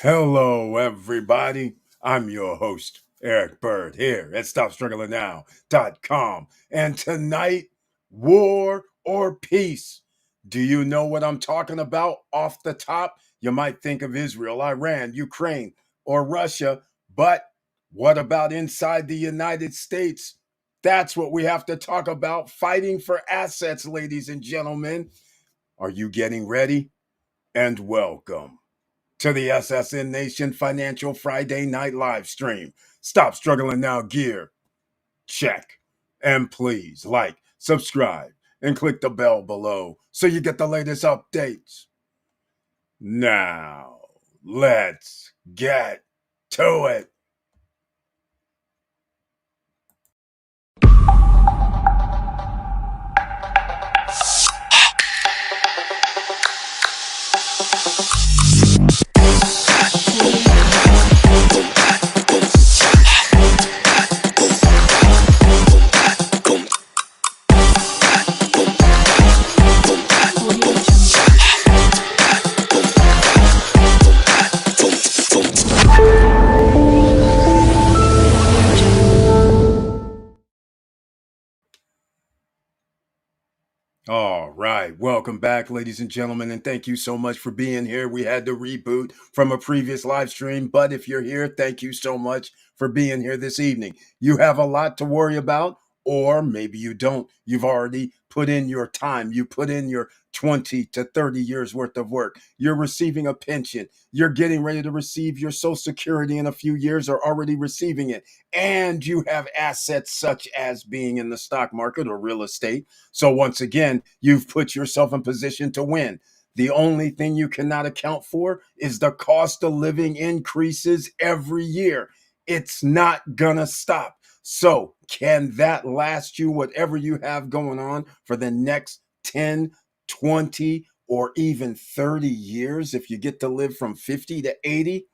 Hello, everybody. I'm your host, Eric Bird, here at StopStrugglingNow.com. And tonight, war or peace? Do you know what I'm talking about off the top? You might think of Israel, Iran, Ukraine, or Russia, but what about inside the United States? That's what we have to talk about. Fighting for assets, ladies and gentlemen. Are you getting ready? And welcome to the SSN Nation Financial Friday Night Live Stream. Stop struggling now, gear. Check. And please like, subscribe, and click the bell below so you get the latest updates. Now, let's get to it. All right. Welcome back, ladies and gentlemen, and thank you so much for being here. We had to reboot from a previous live stream, but if you're here, thank you so much for being here this evening. You have a lot to worry about, or maybe you don't. You've already put in your time. You put in your 20 to 30 years worth of work. You're receiving a pension. You're getting ready to receive your Social Security in a few years, or already receiving it. And you have assets such as being in the stock market or real estate. So once again, you've put yourself in position to win. The only thing you cannot account for is the cost of living increases every year. It's not gonna stop. So can that last you whatever you have going on for the next 10, 20, or even 30 years if you get to live from 50 to 80?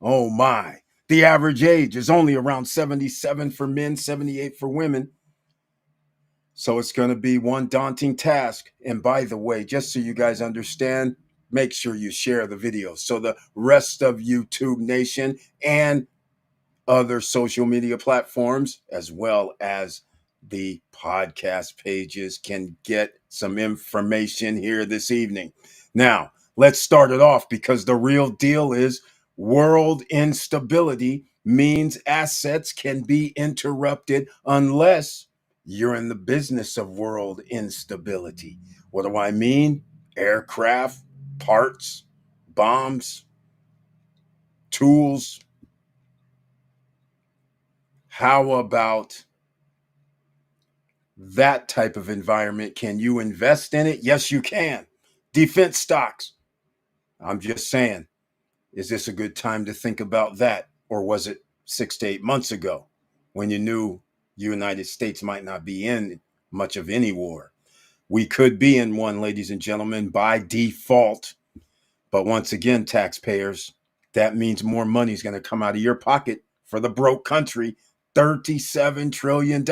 Oh my. The average age is only around 77 for men, 78 for women. So it's going to be one daunting task. And by the way, just so you guys understand, make sure you share the video so the rest of YouTube Nation and other social media platforms, as well as the podcast pages, can get some information here this evening. Now, let's start it off because the real deal is world instability means assets can be interrupted unless you're in the business of world instability. What do I mean? Aircraft, parts, bombs, tools. How about that type of environment? Can you invest in it? Yes, you can. Defense stocks. I'm just saying, is this a good time to think about that? Or was it 6 to 8 months ago when you knew the United States might not be in much of any war? We could be in one, ladies and gentlemen, by default. But once again, taxpayers, that means more money is going to come out of your pocket for the broke country. $37 trillion,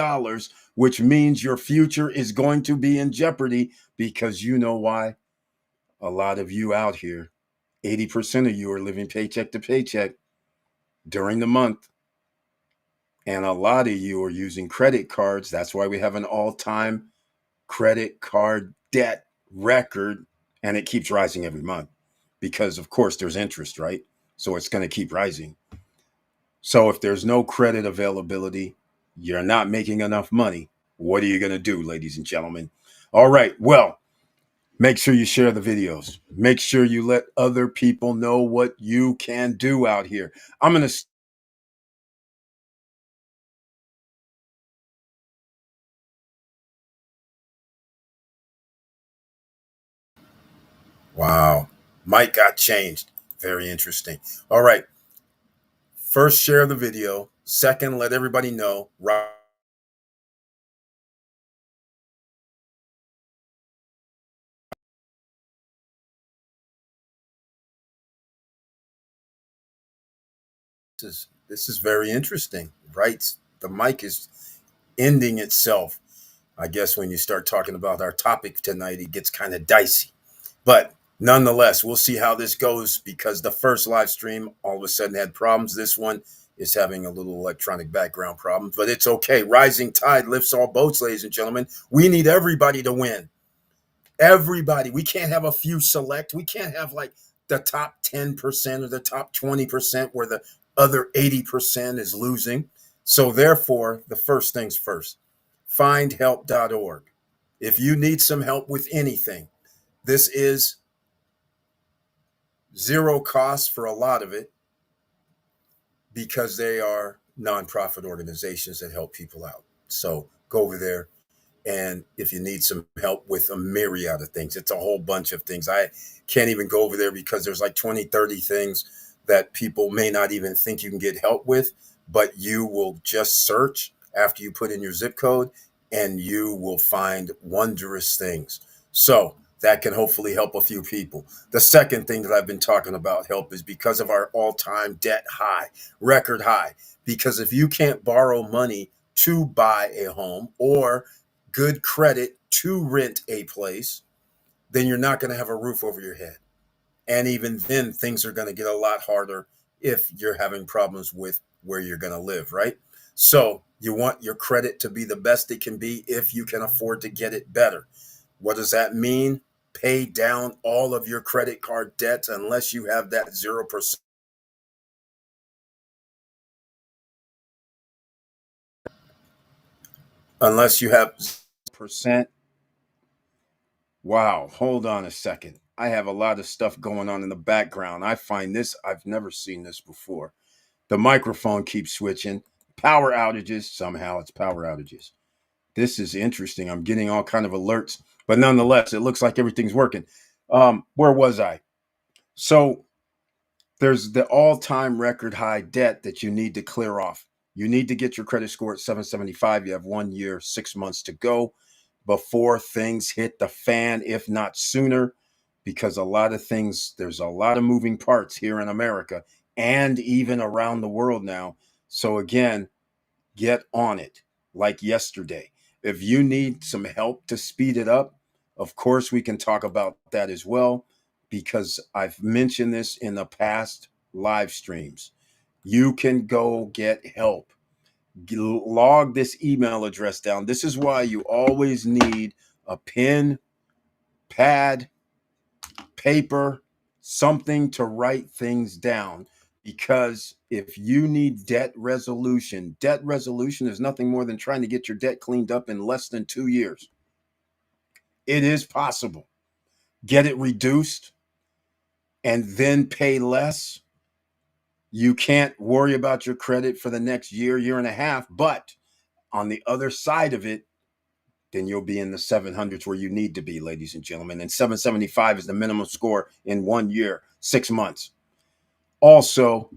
which means your future is going to be in jeopardy because you know why? A lot of you out here, 80% of you are living paycheck to paycheck during the month. And a lot of you are using credit cards. That's why we have an all time credit card debt record. And it keeps rising every month because, of course, there's interest, right? So it's going to keep rising. So if there's no credit availability, you're not making enough money. What are you going to do, ladies and gentlemen? All right. Well, make sure you share the videos. Make sure you let other people know what you can do out here. I'm going to. Wow. Mike got changed. Very interesting. All right. First, share the video. Second, let everybody know. This is very interesting, right? The mic is ending itself. I guess when you start talking about our topic tonight, it gets kind of dicey. But Nonetheless, we'll see how this goes because the first live stream all of a sudden had problems. This one is having a little electronic background problems, but it's okay. Rising tide lifts all boats, ladies and gentlemen. We need everybody to win. Everybody. We can't have a few select. We can't have like the top 10% or the top 20% where the other 80% is losing. So, therefore, the first things first, findhelp.org. If you need some help with anything, this is zero cost for a lot of it because they are nonprofit organizations that help people out. So go over there. And if you need some help with a myriad of things, it's a whole bunch of things. I can't even go over there because there's like 20, 30 things that people may not even think you can get help with, but you will just search after you put in your zip code and you will find wondrous things. So that can hopefully help a few people. The second thing that I've been talking about help is because of our all time debt high, record high. Because if you can't borrow money to buy a home or good credit to rent a place, then you're not going to have a roof over your head. And even then, things are going to get a lot harder if you're having problems with where you're going to live, right? So you want your credit to be the best it can be if you can afford to get it better. What does that mean? Pay down all of your credit card debts unless you have that 0%. Unless you have percent. Wow, hold on a second. I have a lot of stuff going on in the background. I find this, I've never seen this before. The microphone keeps switching. Power outages. Somehow it's power outages. This is interesting. I'm getting all kind of alerts, but nonetheless, it looks like everything's working. Where was I? So there's the all-time record high debt that you need to clear off. You need to get your credit score at 775. You have 1 year, 6 months to go before things hit the fan, if not sooner, because a lot of things, there's a lot of moving parts here in America and even around the world now. So, again, get on it like yesterday. If you need some help to speed it up, of course, we can talk about that as well, because I've mentioned this in the past live streams. You can go get help. Log this email address down. This is why you always need a pen, pad, paper, something to write things down. Because if you need debt resolution is nothing more than trying to get your debt cleaned up in less than 2 years. It is possible. Get it reduced and then pay less. You can't worry about your credit for the next year, year and a half. But on the other side of it, then you'll be in the 700s where you need to be, ladies and gentlemen. And 775 is the minimum score in 1 year, 6 months. Also,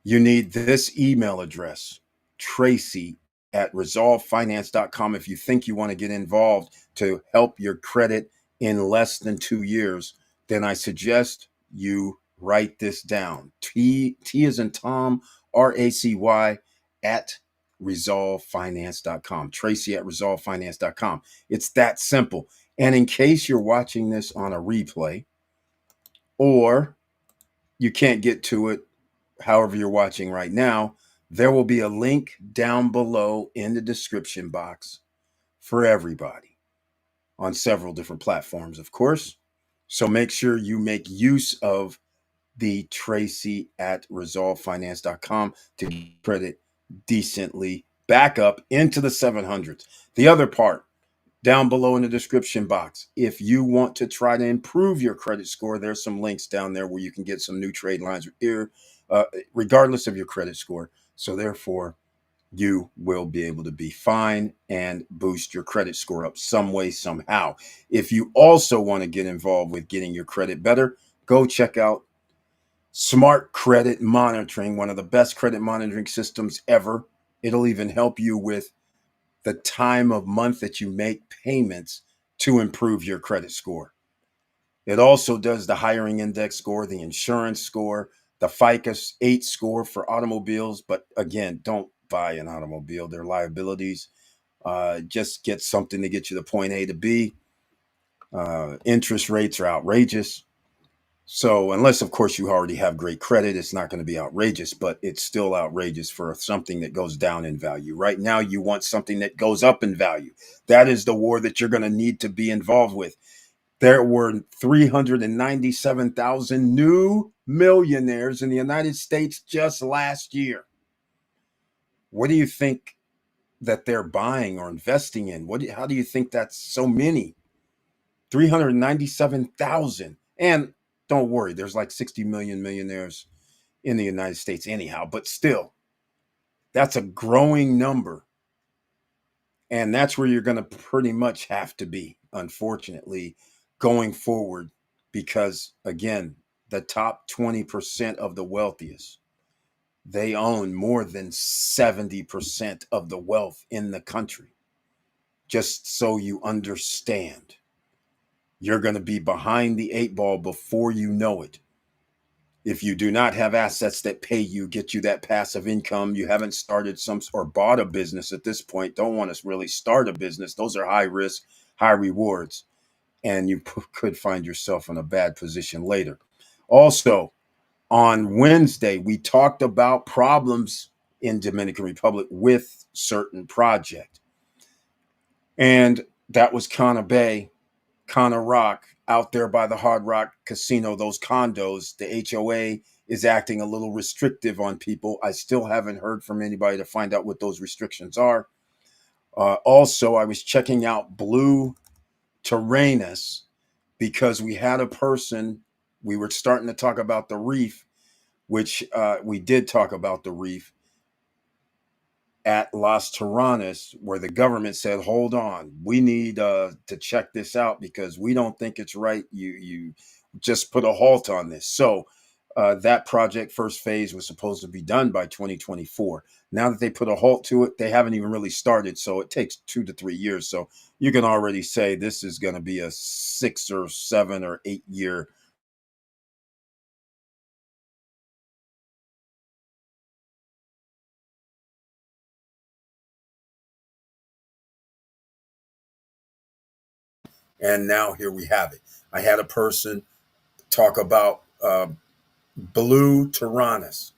you need this email address, tracy at resolvefinance.com. If you think you want to get involved to help your credit in less than 2 years, then I suggest you write this down. T as in Tom, RACY at resolvefinance.com. Tracy at resolvefinance.com. It's that simple. And in case you're watching this on a replay or you can't get to it however you're watching right now, there will be a link down below in the description box for everybody on several different platforms, of course. So make sure you make use of the Tracy at resolvefinance.com to get credit decently back up into the 700s. The other part, down below in the description box. If you want to try to improve your credit score, there's some links down there where you can get some new trade lines uh, regardless of your credit score. So therefore, you will be able to be fine and boost your credit score up some way, somehow. If you also want to get involved with getting your credit better, go check out Smart Credit Monitoring, one of the best credit monitoring systems ever. It'll even help you with the time of month that you make payments to improve your credit score. It also does the hiring index score, the insurance score, the FICA 8 score for automobiles. But again, don't buy an automobile, they're liabilities. Just get something to get you to point A to B. Interest rates are outrageous. So, unless, of course, you already have great credit, it's not going to be outrageous, but it's still outrageous for something that goes down in value. Right now, you want something that goes up in value. That is the war that you're going to need to be involved with. There were 397,000 new millionaires in the United States just last year. What do you think that they're buying or investing in? How do you think that's so many? 397,000. And don't worry, there's like 60 million millionaires in the United States anyhow, but still, that's a growing number. And that's where you're going to pretty much have to be, unfortunately, going forward, because again, the top 20% of the wealthiest, they own more than 70% of the wealth in the country. Just so you understand, you're going to be behind the eight ball before you know it. If you do not have assets that pay you, get you that passive income, you haven't started some or bought a business at this point, don't want to really start a business. Those are high risk, high rewards, and you could find yourself in a bad position later. Also, on Wednesday, we talked about problems in Dominican Republic with certain project. And that was Cana Bay, Cana Rock, out there by the Hard Rock Casino, those condos. The HOA is acting a little restrictive on people. I still haven't heard from anybody to find out what those restrictions are. Also, I was checking out Blue Tyrannus because we had a person, we were starting to talk about the reef, which we did talk about the reef at Las Terranas, where the government said, "Hold on, we need to check this out because we don't think it's right. You just put a halt on this." So that project, first phase, was supposed to be done by 2024. Now that they put a halt to it, they haven't even really started. So it takes 2 to 3 years. So you can already say this is going to be a 6 or 7 or 8 year. And now here we have it. I had a person talk about Blue Tyrannus.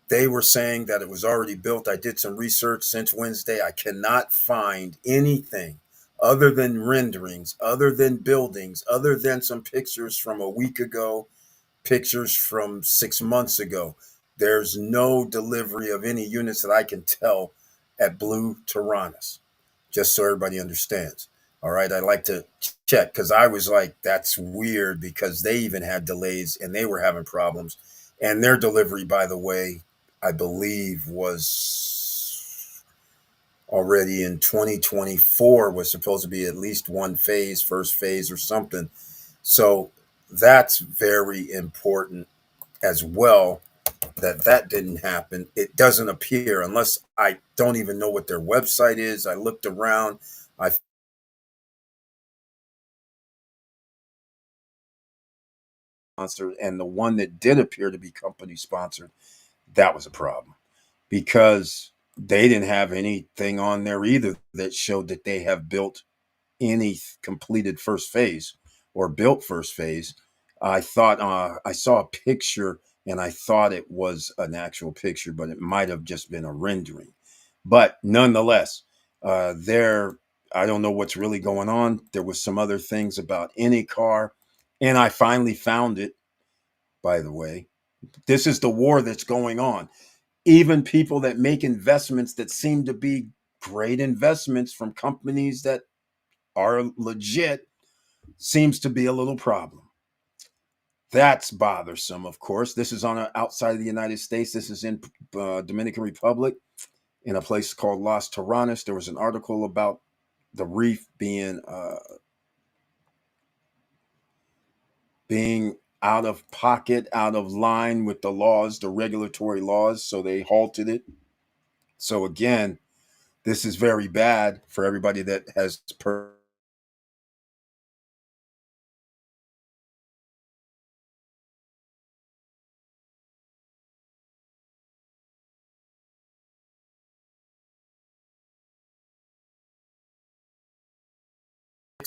They were saying that it was already built. I did some research since Wednesday. I cannot find anything other than renderings, other than buildings, other than some pictures from a week ago, pictures from 6 months ago. There's no delivery of any units that I can tell at Blue Tyrannus, just so everybody understands. All right, I like to check because I was like, that's weird because they even had delays and they were having problems. And their delivery, by the way, I believe was already in 2024, was supposed to be at least one phase, first phase or something. So that's very important as well, that didn't happen. It doesn't appear, unless I don't even know what their website is. I looked around. I sponsored, and the one that did appear to be company sponsored, that was a problem because they didn't have anything on there either that showed that they have built any completed first phase or built first phase. I thought I saw a picture and I thought it was an actual picture, but it might have just been a rendering. But nonetheless, there, I don't know what's really going on. There was some other things about any car, and I finally found it. By the way, this is the war that's going on. Even people that make investments that seem to be great investments from companies that are legit seems to be a little problem. That's bothersome, of course. This is on outside of the United States. This is in Dominican Republic in a place called Las Terranas. There was an article about the reef being out of pocket, out of line with the laws, the regulatory laws. So they halted it. So again, this is very bad for everybody that has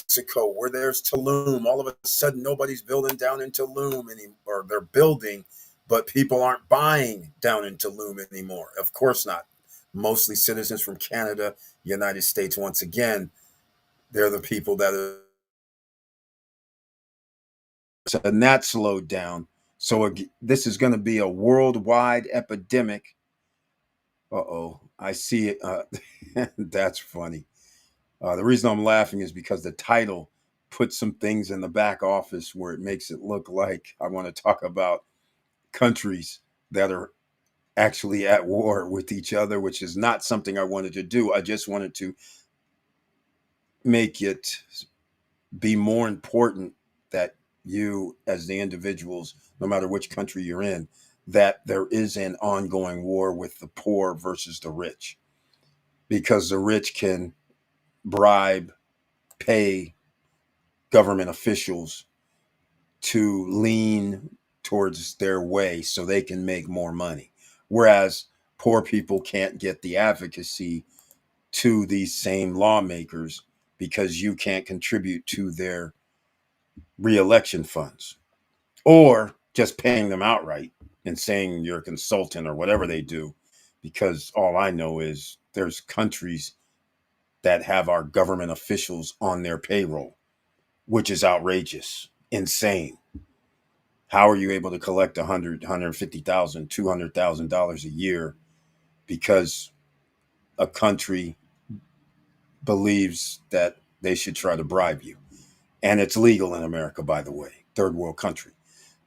Mexico, where there's Tulum, all of a sudden nobody's building down in Tulum anymore, or they're building, but people aren't buying down in Tulum anymore. Of course not. Mostly citizens from Canada, United States, once again, they're the people that are, and that slowed down. So this is going to be a worldwide epidemic. Uh-oh, I see it. That's funny. The reason I'm laughing is because the title puts some things in the back office where it makes it look like I want to talk about countries that are actually at war with each other, which is not something I wanted to do. I just wanted to make it be more important that you, as the individuals, no matter which country you're in, that there is an ongoing war with the poor versus the rich, because the rich can bribe, pay government officials to lean towards their way so they can make more money. Whereas poor people can't get the advocacy to these same lawmakers because you can't contribute to their reelection funds, or just paying them outright and saying you're a consultant or whatever they do. Because all I know is there's countries that have our government officials on their payroll, which is outrageous, insane. How are you able to collect 150,000, $200,000 a year because a country believes that they should try to bribe you? And it's legal in America, by the way, third world country.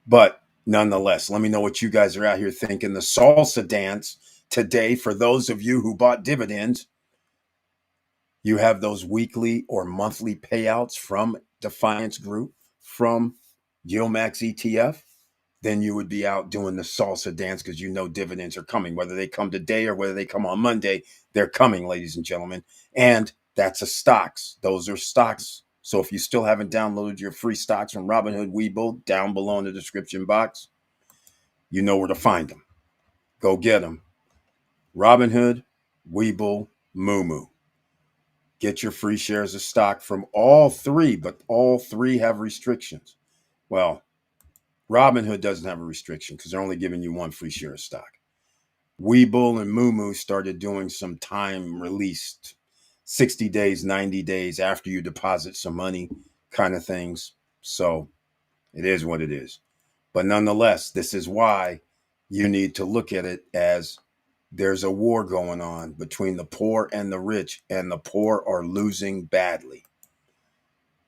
But nonetheless, let me know what you guys are out here thinking. The salsa dance today, for those of you who bought dividends, you have those weekly or monthly payouts from Defiance Group, from Yilmax ETF. Then you would be out doing the salsa dance because you know dividends are coming. Whether they come today or whether they come on Monday, they're coming, ladies and gentlemen. And that's a stocks. Those are stocks. So if you still haven't downloaded your free stocks from Robinhood Webull, down below in the description box, you know where to find them. Go get them. Robinhood, Webull, Moomoo. Get your free shares of stock from all three, but all three have restrictions. Well, Robinhood doesn't have a restriction because they're only giving you one free share of stock. Webull and Moomoo started doing some time released, 60 days, 90 days after you deposit some money kind of things. So it is what it is. But nonetheless, this is why you need to look at it as there's a war going on between the poor and the rich, and the poor are losing badly.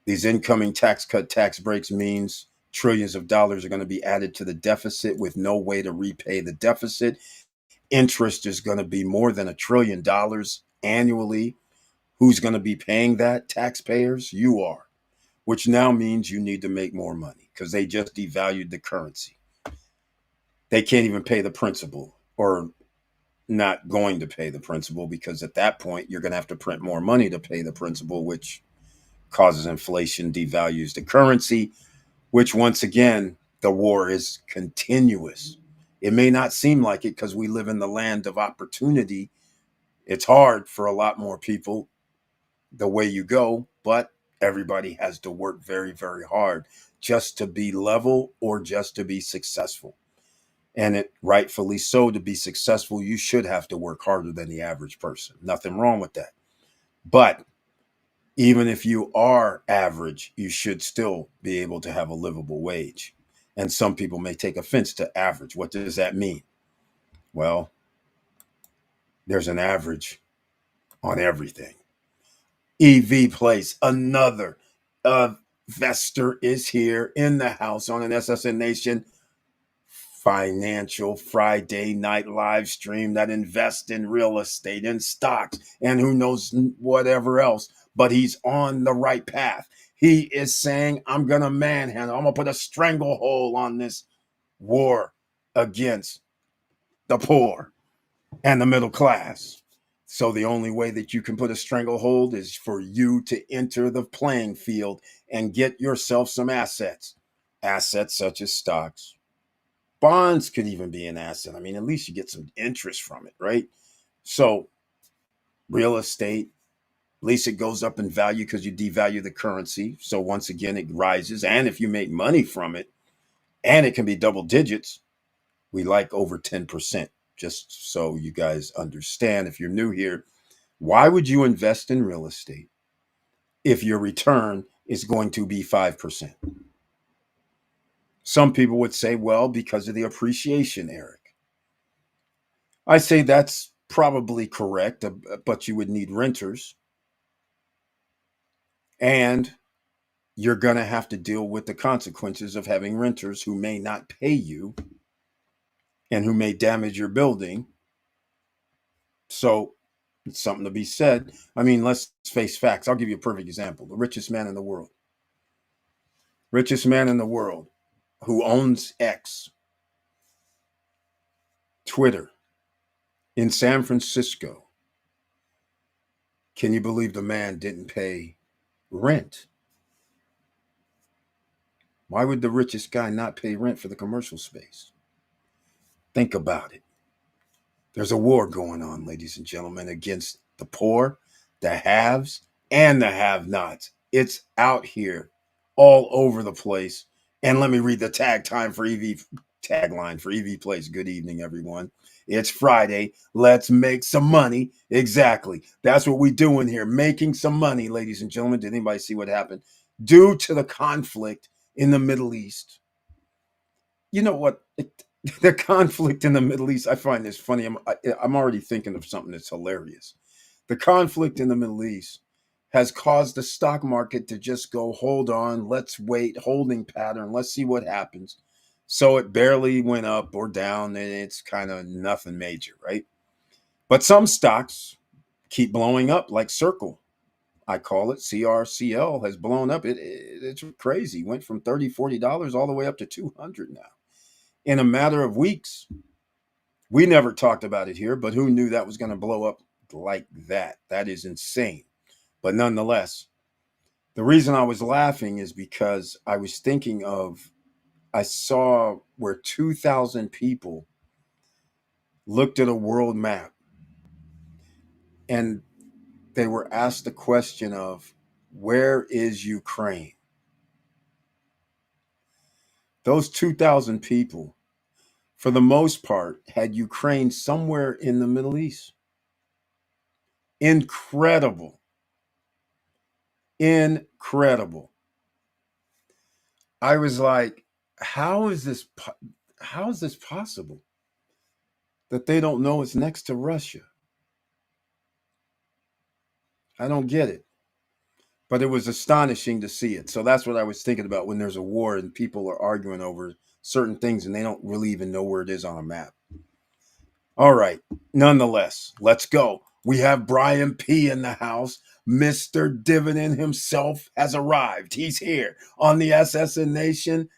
These incoming tax cut tax breaks means trillions of dollars are going to be added to the deficit with no way to repay the deficit. Interest is going to be more than $1 trillion annually. Who's going to be paying that? Taxpayers. You are, which now means you need to make more money because they just devalued the currency. They can't even pay the principal, or not going to pay the principal, because at that point you're going to have to print more money to pay the principal, which causes inflation, devalues the currency, which once again, the war is continuous. It may not seem like it because we live in the land of opportunity. It's hard for a lot more people the way you go, but everybody has to work very, very hard just to be level or just to be successful. And it rightfully so, to be successful, you should have to work harder than the average person. Nothing wrong with that. But even if you are average, you should still be able to have a livable wage. And some people may take offense to average. What does that mean? Well, there's an average on everything. EV Place, another investor is here in the house on an SSN Nation Financial Friday night live stream that invests in real estate and stocks and who knows whatever else. But he's on the right path. He is saying, I'm going to manhandle, I'm going to put a stranglehold on this war against the poor and the middle class. So the only way that you can put a stranglehold is for you to enter the playing field and get yourself some assets. Assets such as stocks. Bonds could even be an asset. I mean, at least you get some interest from it, right? So real estate, At least it goes up in value because you devalue the currency. So once again, it rises. And if you make money from it, and it can be double digits, we like over 10%. Just so you guys understand, if you're new here, why would you invest in real estate if your return is going to be 5%? Some people would say, well, because of the appreciation, Eric. I say that's probably correct, but you would need renters, and you're going to have to deal with the consequences of having renters who may not pay you and who may damage your building. So it's something to be said. I mean, let's face facts. I'll give you a perfect example. The richest man in the world who owns X, Twitter, in San Francisco. Can you believe the man didn't pay rent? Why would the richest guy not pay rent for the commercial space? Think about it. There's a war going on, ladies and gentlemen, against the poor, the haves, and the have nots. It's out here all over the place. And let me read the tagline for EV Place. Good evening, everyone. It's Friday. Let's make some money. Exactly. That's what we're doing here, making some money, ladies and gentlemen. Did anybody see what happened? Due to the conflict in the Middle East. You know what? The conflict in the Middle East, I find this funny. I'm already thinking of something that's hilarious. The conflict in the Middle East has caused the stock market to just go, hold on, let's wait, holding pattern, let's see what happens. So it barely went up or down, and it's kind of nothing major, right? But some stocks keep blowing up, like Circle. I call it CRCL has blown up. It's crazy. Went from $30, $40 all the way up to 200 now in a matter of weeks. We never talked about it here, but who knew that was going to blow up like that? That is insane. But nonetheless, the reason I was laughing is because I was thinking of, I saw where 2,000 people looked at a world map and they were asked the question of, where is Ukraine? Those 2,000 people, for the most part, had Ukraine somewhere in the Middle East. Incredible. Incredible. I was like, how is this how is this possible that they don't know it's next to Russia? I don't get it. But it was astonishing to see it. So that's what I was thinking about when there's a war and people are arguing over certain things and they don't really even know where it is on a map. All right. Nonetheless, let's go. We have Brian P. in the house. Mr. Dividend himself has arrived. He's here on the SSN Nation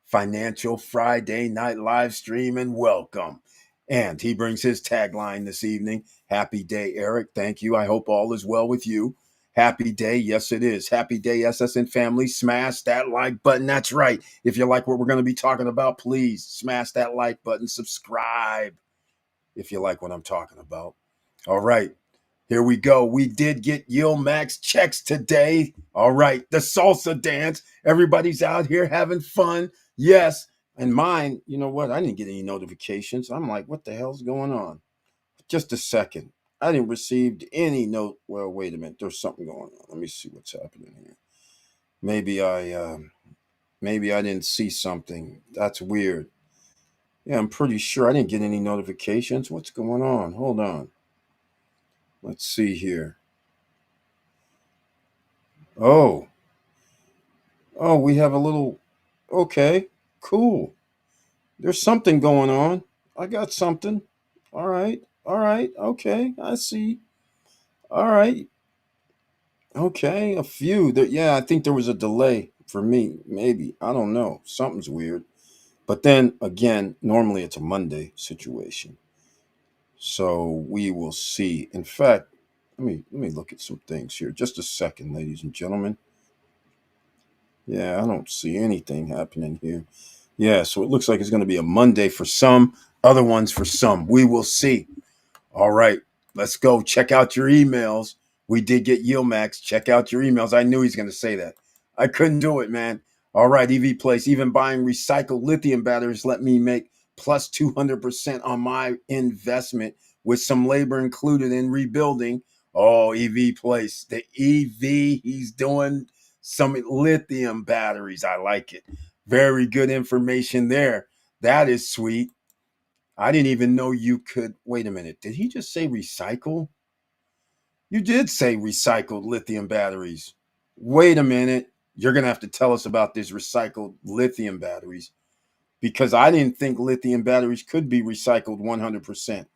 Financial Friday night live stream, and welcome. And he brings his tagline this evening. Happy day, Eric. Thank you. I hope all is well with you. Happy day. Yes, it is. Happy day, SSN family. Smash that like button. That's right. If you like what we're going to be talking about, please smash that like button. Subscribe if you like what I'm talking about. All right. Here we go. We did get Yield Max checks today. All right. The salsa dance. Everybody's out here having fun. Yes. And mine, you know what? I didn't get any notifications. I'm like, what the hell's going on? Just a second. I didn't receive any note. Well, wait a minute. There's something going on. Let me see what's happening here. Maybe I didn't see something. That's weird. Yeah, I'm pretty sure I didn't get any notifications. What's going on? Hold on. Let's see here. Oh, we have a little. Okay, cool. There's something going on. I got something. All right. All right. Okay. I see. All right. Okay. A few. Yeah, I think there was a delay for me. Maybe. I don't know. Something's weird. But then again, normally it's a Monday situation. So we will see. In fact, let me look at some things here. Just a second, ladies and gentlemen. Yeah, I don't see anything happening here. Yeah, so it looks like it's going to be a Monday for some, other ones for some. We will see. All right, let's go check out your emails. We did get yield max. Check out your emails. I knew he's going to say that. I couldn't do it, man. All right, EV Place. Even buying recycled lithium batteries let me make plus 200% on my investment with some labor included in rebuilding. Oh, EV Place. The EV, he's doing some lithium batteries. I like it. Very good information there. That is sweet. I didn't even know you could. Wait a minute. Did he just say recycle? You did say recycled lithium batteries. Wait a minute. You're going to have to tell us about these recycled lithium batteries because I didn't think lithium batteries could be recycled 100%.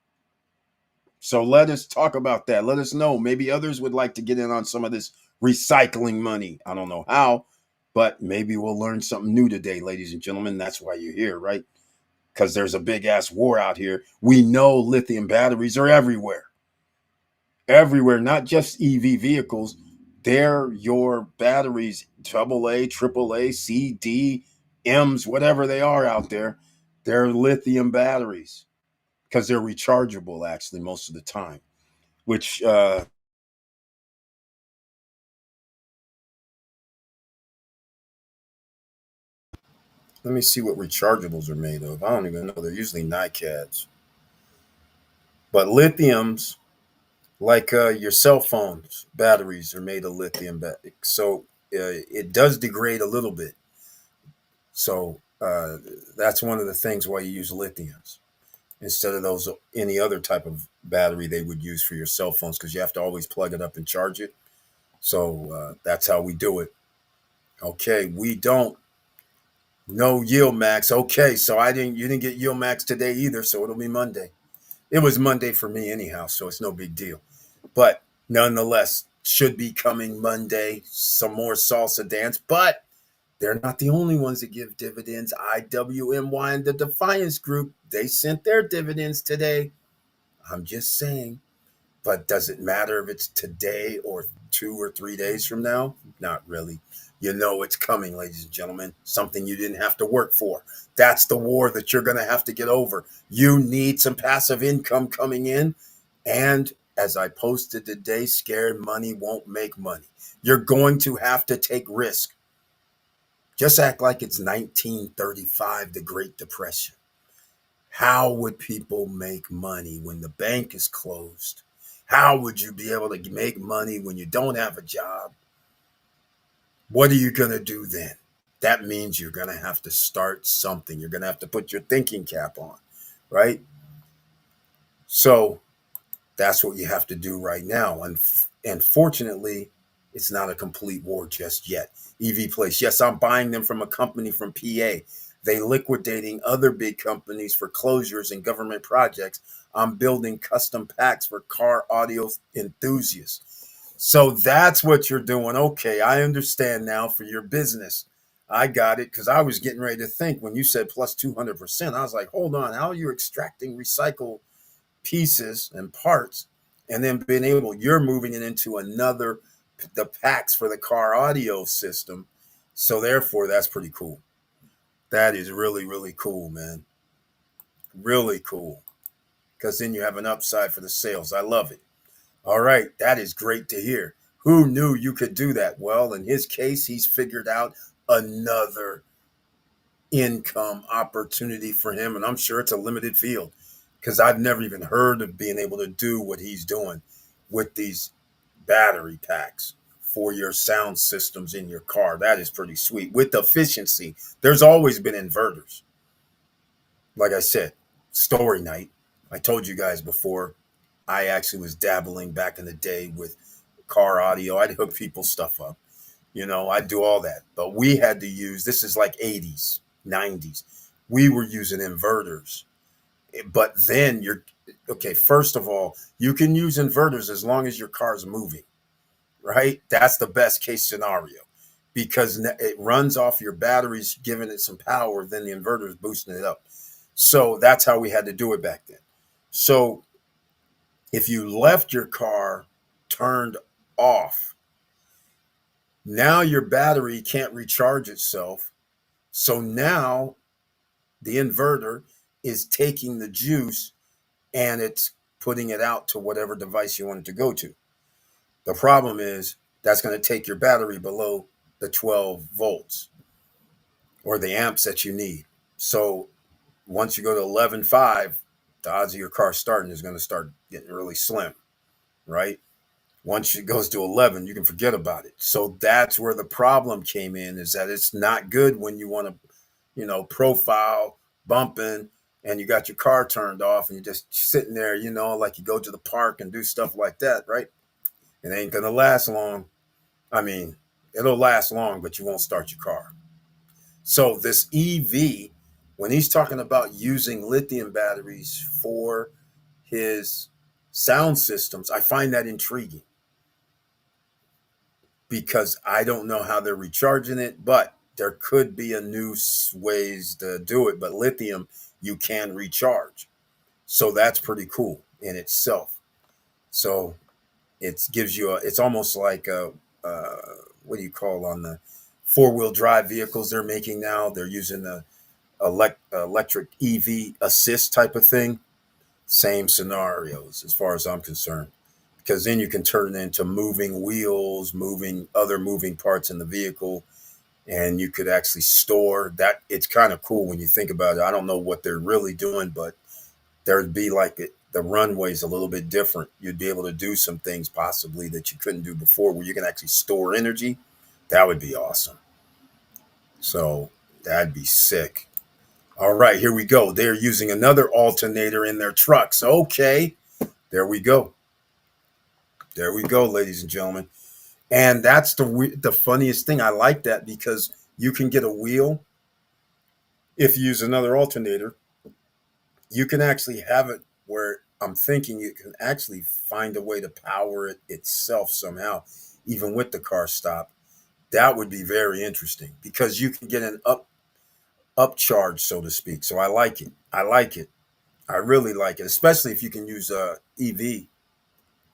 So let us talk about that. Let us know. Maybe others would like to get in on some of this recycling money. I don't know how, but maybe we'll learn something new today, ladies and gentlemen. That's why you're here, right? Because there's a big ass war out here. We know lithium batteries are everywhere, everywhere, not just EV vehicles. They're your batteries, AA, AAA, C, D, M's, whatever they are out there. They're lithium batteries because they're rechargeable actually most of the time, which let me see what rechargeables are made of. I don't even know. They're usually NiCads. But lithiums, like your cell phones, batteries are made of lithium. So it does degrade a little bit. So that's one of the things why you use lithiums instead of those any other type of battery they would use for your cell phones because you have to always plug it up and charge it. So that's how we do it. Okay, we don't know yield max. Okay, so I didn't. You didn't get yield max today either. So it'll be Monday. It was Monday for me anyhow, so it's no big deal. But nonetheless, should be coming Monday. Some more salsa dance, but they're not the only ones that give dividends. IWMY and the Defiance Group, they sent their dividends today. I'm just saying. But does it matter if it's today or 2 or 3 days from now? Not really. You know it's coming, ladies and gentlemen. Something you didn't have to work for. That's the war that you're going to have to get over. You need some passive income coming in. And as I posted today, scared money won't make money. You're going to have to take risk. Just act like it's 1935, the Great Depression. How would people make money when the bank is closed? How would you be able to make money when you don't have a job? What are you going to do then? That means you're going to have to start something. You're going to have to put your thinking cap on, right? So that's what you have to do right now. And fortunately, it's not a complete war just yet. EV Place, yes, I'm buying them from a company from PA. They liquidating other big companies for closures and government projects. I'm building custom packs for car audio enthusiasts. So that's what you're doing. Okay, I understand now for your business. I got it because I was getting ready to think when you said plus 200%. I was like, hold on, how are you extracting recycled pieces and parts and then being able you're moving it into another the packs for the car audio system, so therefore that's pretty cool. That is really really cool, man. Really cool, because then you have an upside for the sales. I love it. All right, that is great to hear. Who knew you could do that? Well, in his case, he's figured out another income opportunity for him. And I'm sure it's a limited field because I've never even heard of being able to do what he's doing with these battery packs for your sound systems in your car. That is pretty sweet. With efficiency, there's always been inverters. Like I said, story night. I told you guys before, I actually was dabbling back in the day with car audio. I'd hook people's stuff up. I'd do all that. But we had to use, this is like 80s, 90s. We were using inverters. But then okay, first of all, you can use inverters as long as your car's moving, right? That's the best case scenario because it runs off your batteries, giving it some power, then the inverter is boosting it up. So that's how we had to do it back then. So if you left your car turned off, now your battery can't recharge itself. So now the inverter is taking the juice and it's putting it out to whatever device you want it to go to. The problem is that's going to take your battery below the 12 volts or the amps that you need. So once you go to 11.5, the odds of your car starting is going to start getting really slim, right? Once it goes to 11, you can forget about it. So that's where the problem came in, is that it's not good when you want to, profile bumping and you got your car turned off and you're just sitting there, like you go to the park and do stuff like that, right? It ain't going to last long. I mean, it'll last long, but you won't start your car. So this EV, when he's talking about using lithium batteries for his sound systems, I find that intriguing because I don't know how they're recharging it, but there could be a new ways to do it. But lithium, you can recharge, so that's pretty cool in itself. So it gives you a. It's almost like a. Uh, what do you call on the 4-wheel drive vehicles they're making now? They're using the electric EV assist type of thing. Same scenarios as far as I'm concerned, because then you can turn it into moving wheels, moving other moving parts in the vehicle, and you could actually store that. It's kind of cool when you think about it. I don't know what they're really doing, but there'd be like the runway's a little bit different. You'd be able to do some things possibly that you couldn't do before, where you can actually store energy. That would be awesome. So that'd be sick. All right, here we go. They're using another alternator in their trucks. Okay, there we go. There we go, ladies and gentlemen. And that's the funniest thing. I like that because you can get a wheel if you use another alternator. You can actually have it where I'm thinking you can actually find a way to power it itself somehow, even with the car stop. That would be very interesting because you can get an upcharge, so to speak. So I like it. I like it. I really like it, especially if you can use EV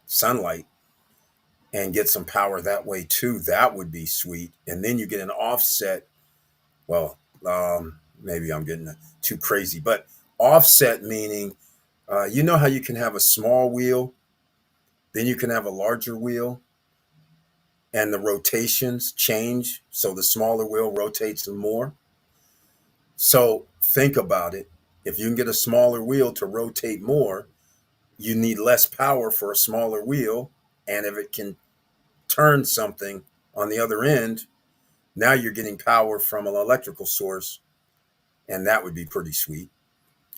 sunlight and get some power that way too. That would be sweet. And then you get an offset. Well, maybe I'm getting too crazy, but offset meaning, you know how you can have a small wheel, then you can have a larger wheel, and the rotations change. So the smaller wheel rotates more. So think about it. If you can get a smaller wheel to rotate more, you need less power for a smaller wheel. And if it can turn something on the other end, now you're getting power from an electrical source, and that would be pretty sweet.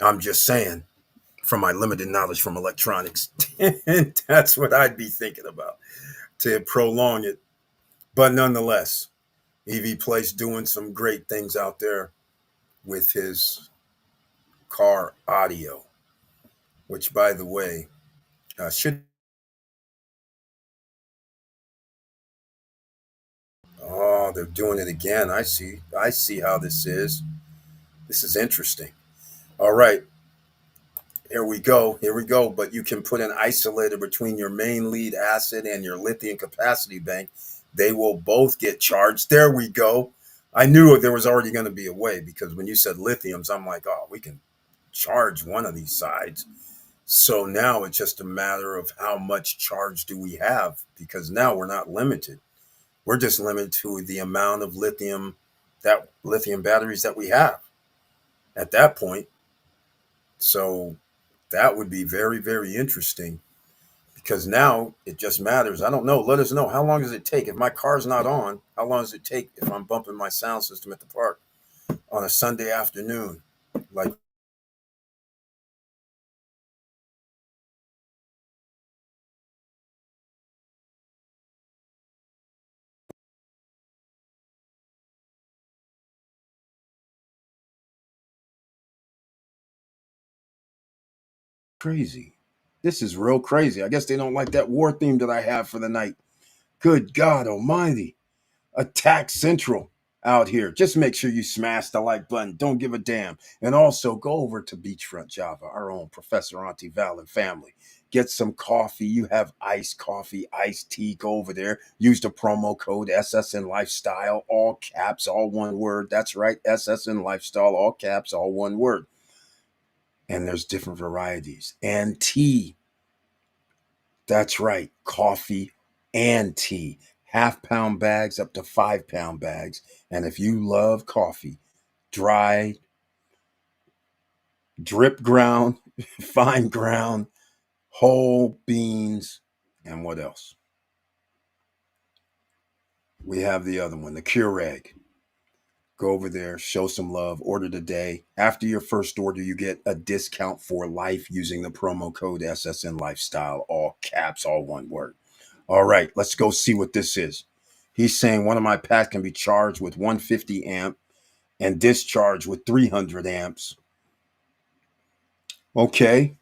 I'm just saying, from my limited knowledge from electronics, that's what I'd be thinking about to prolong it. But nonetheless, EV Place doing some great things out there with his car audio, which, by the way, should. Oh, they're doing it again. I see. I see how this is. This is interesting. All right. Here we go. Here we go. But you can put an isolator between your main lead acid and your lithium capacity bank. They will both get charged. There we go. I knew there was already going to be a way because when you said lithiums, I'm like, oh, we can charge one of these sides. So now it's just a matter of how much charge do we have, because now we're not limited. We're just limited to the amount of lithium batteries that we have at that point. So that would be very, very interesting because now it just matters. I don't know. Let us know. How long does it take if my car's not on? How long does it take if I'm bumping my sound system at the park on a Sunday afternoon? Like, crazy. This is real crazy. I guess they don't like that war theme that I have for the night. Good God Almighty. Attack Central out here. Just make sure you smash the like button. Don't give a damn. And also go over to Beachfront Java, our own Professor Auntie Val and family. Get some coffee. You have iced coffee, iced tea. Go over there. Use the promo code SSN Lifestyle, all caps, all one word. That's right, SSN Lifestyle, all caps, all one word. And there's different varieties. And tea. That's right, coffee and tea. Half-pound bags up to 5-pound bags. And if you love coffee, dry, drip ground, fine ground, whole beans, and what else? We have the other one, the Keurig. Go over there, show some love, order today. After your first order, you get a discount for life using the promo code SSN Lifestyle, all caps, all one word. All right, let's go see what this is. He's saying one of my packs can be charged with 150 amp and discharged with 300 amps. Okay,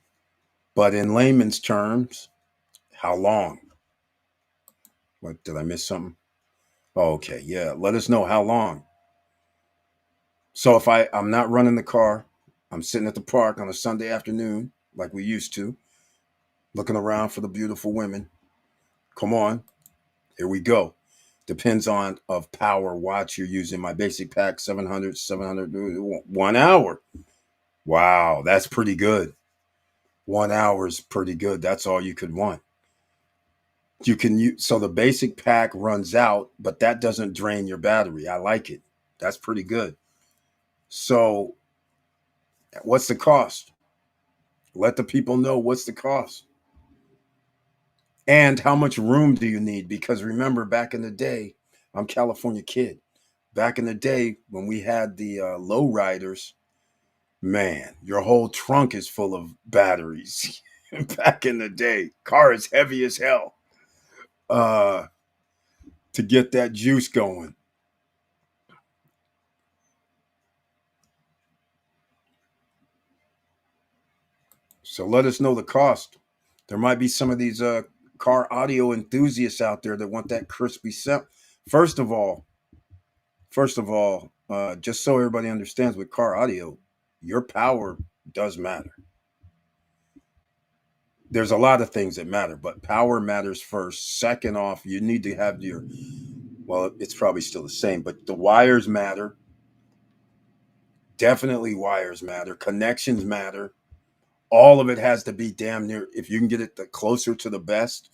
but in layman's terms, how long? What, did I miss something? Oh, okay, yeah. Let us know how long. So if I'm not running the car, I'm sitting at the park on a Sunday afternoon, like we used to, looking around for the beautiful women. Come on, here we go. Depends on of power watch you're using. My basic pack 700, 1 hour. Wow, that's pretty good. 1 hour is pretty good. That's all you could want. You can use, so the basic pack runs out, but that doesn't drain your battery. I like it. That's pretty good. So what's the cost? Let the people know what's the cost. And how much room do you need? Because remember, back in the day, I'm California kid. Back in the day when we had the low riders, man, your whole trunk is full of batteries. Back in the day, car is heavy as hell uh, to get that juice going. So let us know the cost. There might be some of these car audio enthusiasts out there that want that crispy sound. First of all, just so everybody understands with car audio, your power does matter. There's a lot of things that matter, but power matters first. Second off, you need to have your, well, it's probably still the same, but the wires matter. Definitely wires matter. Connections matter. All of it has to be damn near, if you can get it the closer to the best,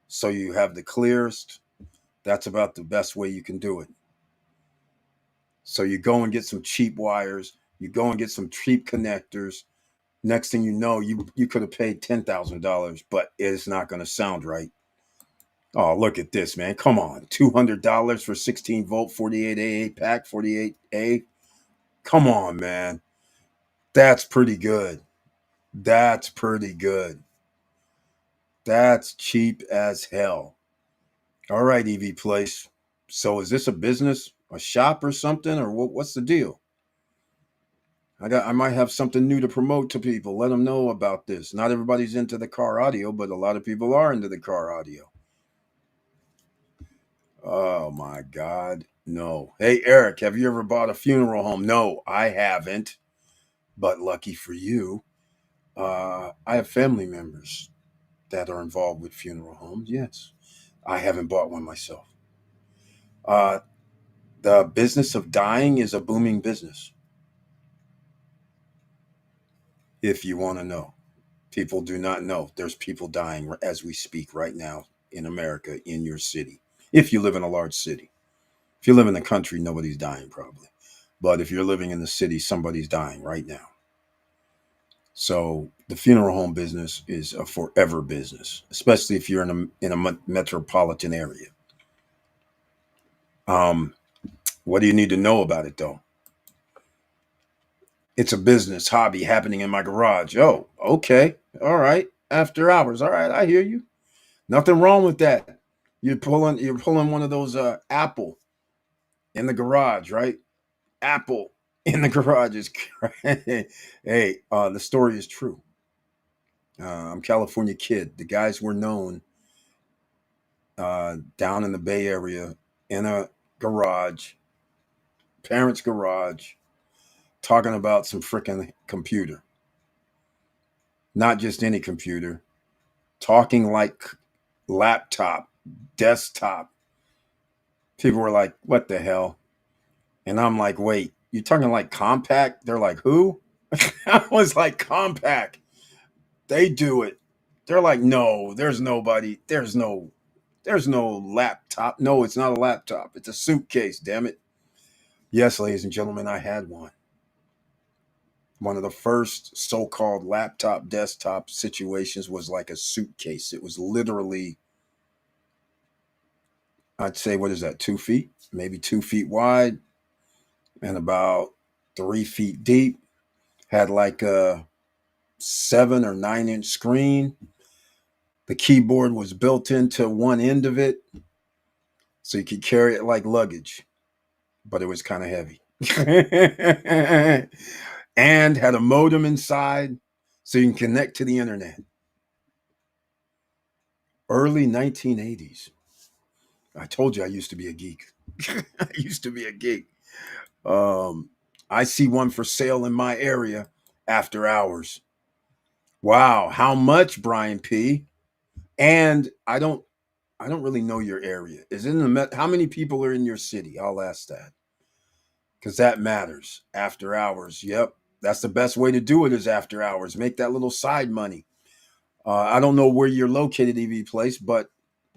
so you have the clearest, that's about the best way you can do it. So you go and get some cheap wires, you go and get some cheap connectors. Next thing you know, you could have paid $10,000, but it's not going to sound right. Oh, look at this, man. Come on. $200 for 16-volt 48AA pack, 48A. Come on, man. That's pretty good. That's pretty good. That's cheap as hell. All right, EV Place. So is this a business, a shop or something, or what's the deal? I might have something new to promote to people. Let them know about this. Not everybody's into the car audio, but a lot of people are into the car audio. Oh my God. No. Hey, Eric, have you ever bought a funeral home? No, I haven't. But lucky for you, I have family members that are involved with funeral homes. Yes. I haven't bought one myself. Uh, the business of dying is a booming business, if you want to know. People do not know. There's people dying as we speak right now in America, in your city, if you live in a large city. If you live in the country, nobody's dying probably. But if you're living in the city, somebody's dying right now. So the funeral home business is a forever business, especially if you're in a metropolitan area. Um, what do you need to know about it though? It's a business hobby happening in my garage. Oh, okay, all right. After hours, all right. I hear you. Nothing wrong with that. You're pulling one of those Apple in the garage, right? Apple in the garage is hey, the story is true. I'm California kid. The guys were known down in the Bay Area in a garage, parents' garage, talking about some freaking computer. Not just any computer, talking like laptop, desktop. People were like, what the hell? And I'm like, wait, you're talking like compact? They're like, who? I was like, compact. They do it. They're like, no, there's nobody. There's no laptop. No, it's not a laptop. It's a suitcase, damn it. Yes, ladies and gentlemen, I had one. One of the first so-called laptop desktop situations was like a suitcase. It was literally, I'd say, what is that, 2 feet? Maybe 2 feet wide and about 3 feet deep. Had like a 7 or 9 inch screen. The keyboard was built into one end of it, so you could carry it like luggage, but it was kind of heavy. And had a modem inside so you can connect to the internet. Early 1980s. I told you I used to be a geek. I used to be a geek. Um, I see one for sale in my area after hours. Wow, how much, Brian P? And I don't really know your area. Is it in the how many people are in your city? I'll ask that because that matters. After hours. Yep, that's the best way to do it is after hours. Make that little side money. I don't know where you're located, EV Place, but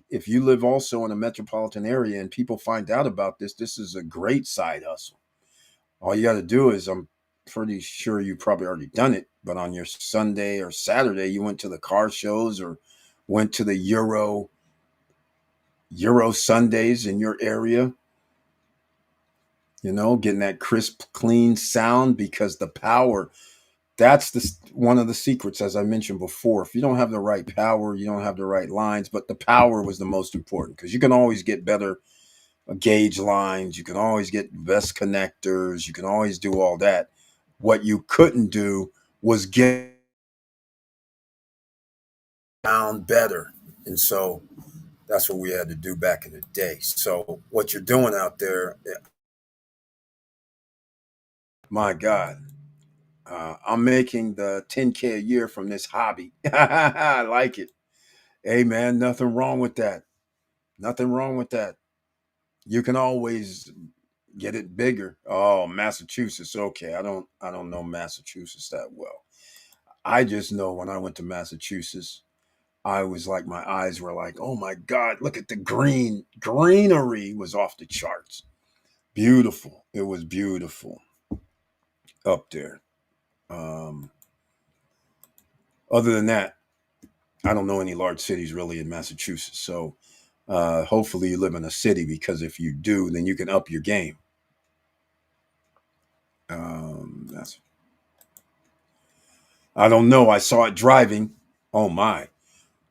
if you live also in a metropolitan area and people find out about this, this is a great side hustle. All you got to do is, I'm pretty sure you probably already done it, but on your Sunday or Saturday, you went to the car shows or went to the Euro Sundays in your area, getting that crisp, clean sound because the power, that's one of the secrets, as I mentioned before. If you don't have the right power, you don't have the right lines, but the power was the most important because you can always get better gauge lines. You can always get best connectors. You can always do all that. What you couldn't do was get sound better. And so that's what we had to do back in the day. So what you're doing out there, my God, I'm making the 10K a year from this hobby. I like it. Hey man, nothing wrong with that. Nothing wrong with that. You can always get it bigger. Oh, Massachusetts. Okay, I don't know Massachusetts that well. I just know when I went to Massachusetts, I was like my eyes were like, "Oh my god, look at the green. Greenery was off the charts. Beautiful. It was beautiful up there." Um Other than that, I don't know any large cities really in Massachusetts. So, hopefully you live in a city because if you do, then you can up your game. That's I don't know. I saw it driving. Oh my.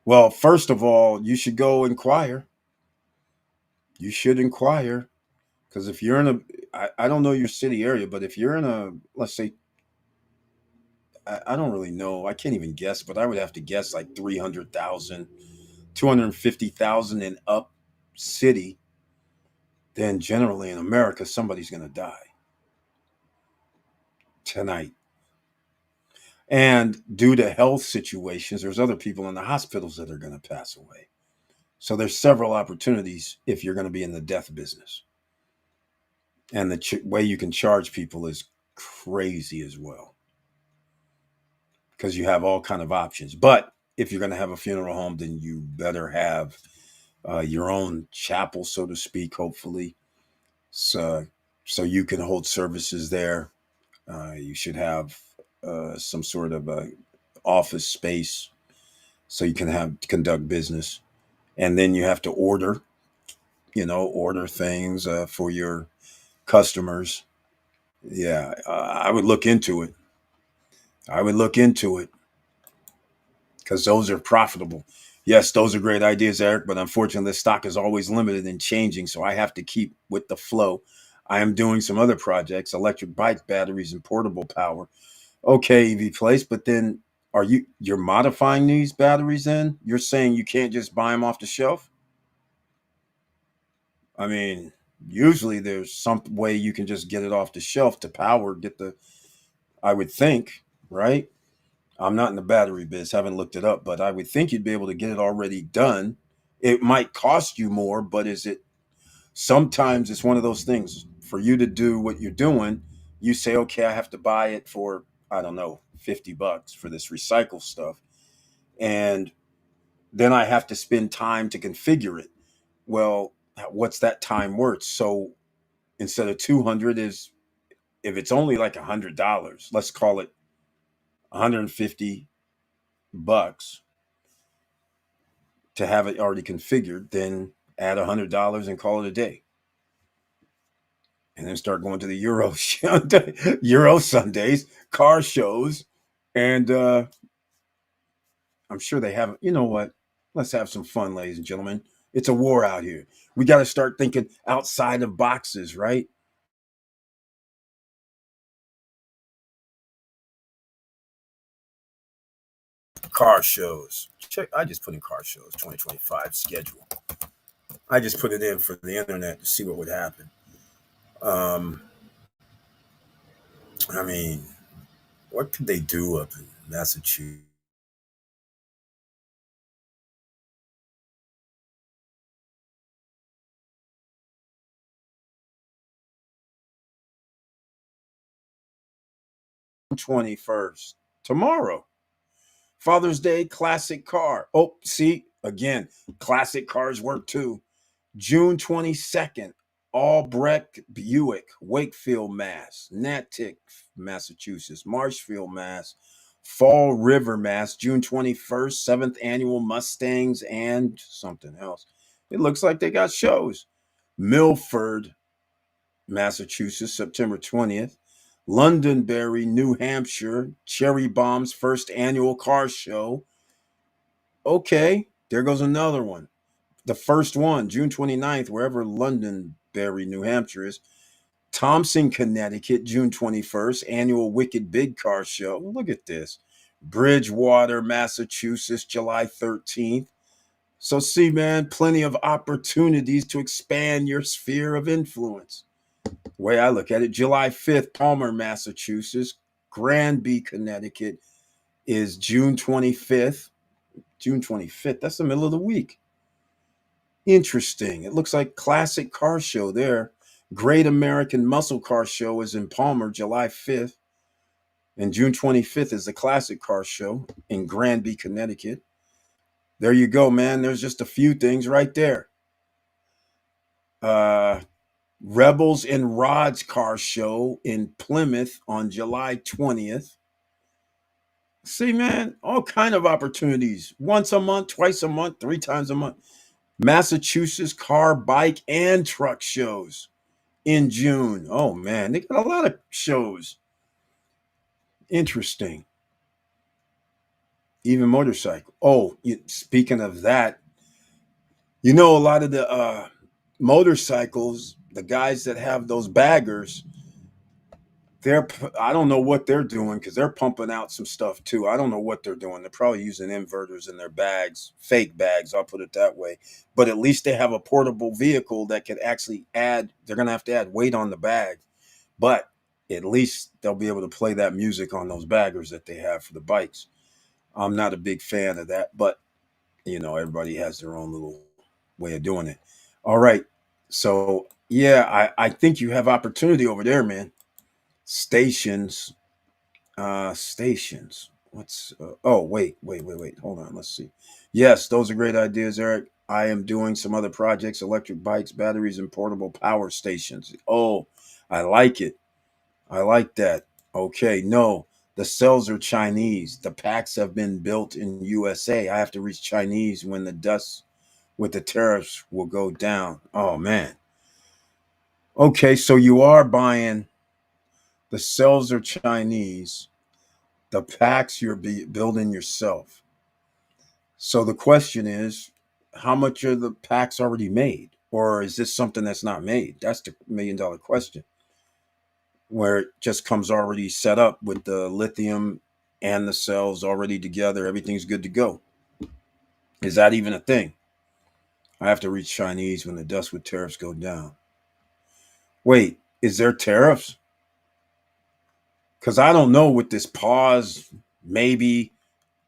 Well, first of all, you should go inquire. You should inquire because if you're in I don't know your city area, but if you're in a, let's say, I don't really know. I can't even guess, but I would have to guess like 300,000, 250,000 and up city, then generally in America, somebody's going to die tonight. And due to health situations, there's other people in the hospitals that are going to pass away. So there's several opportunities if you're going to be in the death business. And the way you can charge people is crazy as well because you have all kind of options. But if you're going to have a funeral home, then you better have your own chapel, so to speak, hopefully. So, so you can hold services there. You should have some sort of a office space so you can have conduct business. And then you have to order things for your customers. Yeah, I would look into it. I would look into it because those are profitable. Yes, those are great ideas, Eric, but unfortunately, the stock is always limited and changing, so I have to keep with the flow. I am doing some other projects, electric bike batteries and portable power. Okay, EV Place, but then you're modifying these batteries then? You're saying you can't just buy them off the shelf? I mean, usually there's some way you can just get it off the shelf to power, I would think, right? I'm not in the battery biz, haven't looked it up, but I would think you'd be able to get it already done. It might cost you more, but sometimes it's one of those things for you to do what you're doing. You say, okay, I have to buy it for, I don't know, $50 for this recycle stuff. And then I have to spend time to configure it. Well, what's that time worth? So instead of 200 is, if it's only like $100, let's call it 150 bucks to have it already configured, then add $100 and call it a day. And then start going to the Euro Sundays, car shows, and I'm sure they have. You know what? Let's have some fun, ladies and gentlemen. It's a war out here. We got to start thinking outside of boxes, right? Car shows. Check. I just put in car shows 2025 schedule. I just put it in for the internet to see what would happen. Um, I mean, what could they do up in Massachusetts? 21st, tomorrow. Father's Day classic car. Oh, see, again, classic cars work too. June 22nd, Albrecht Buick, Wakefield, Mass. Natick, Massachusetts. Marshfield, Mass. Fall River, Mass. June 21st, 7th annual Mustangs and something else. It looks like they got shows. Milford, Massachusetts, September 20th. Londonderry, New Hampshire, Cherry Bomb's first annual car show. Okay, there goes another one. The first one, June 29th, wherever Londonderry, New Hampshire is. Thompson, Connecticut, June 21st, annual Wicked Big Car Show. Look at this. Bridgewater, Massachusetts, July 13th. So, see, man, plenty of opportunities to expand your sphere of influence. The way I look at it, July 5th, Palmer, Massachusetts. Granby, Connecticut is June 25th. June 25th, that's the middle of the week. Interesting. It looks like classic car show there. Great American Muscle Car Show is in Palmer, July 5th. And June 25th is the classic car show in Granby, Connecticut. There you go, man. There's just a few things right there. Uh, Rebels and Rods Car Show in Plymouth on July 20th. See, man, all kind of opportunities. Once a month, twice a month, three times a month. Massachusetts car, bike, and truck shows in June. Oh man, they got a lot of shows. Interesting. Even motorcycle. Oh, speaking of that, a lot of the motorcycles, the guys that have those baggers, I don't know what they're doing because they're pumping out some stuff too. I don't know what they're doing. They're probably using inverters in their bags, fake bags. I'll put it that way. But at least they have a portable vehicle that could actually add. They're gonna have to add weight on the bag, but at least they'll be able to play that music on those baggers that they have for the bikes. I'm not a big fan of that, but everybody has their own little way of doing it. All right. So yeah, I think you have opportunity over there, man. Stations, stations. Oh, wait. Hold on. Let's see. Yes, those are great ideas, Eric. I am doing some other projects, electric bikes, batteries, and portable power stations. Oh, I like it. I like that. Okay, no, the cells are Chinese. The packs have been built in USA. I have to reach Chinese when the dust with the tariffs will go down. Oh man. Okay, so you are buying, the cells are Chinese. The packs you're building yourself. So the question is, how much are the packs already made? Or is this something that's not made? That's the $1 million question, where it just comes already set up with the lithium and the cells already together. Everything's good to go. Is that even a thing? I have to reach Chinese when the dust with tariffs go down. Wait, is there tariffs? Because I don't know with this pause, maybe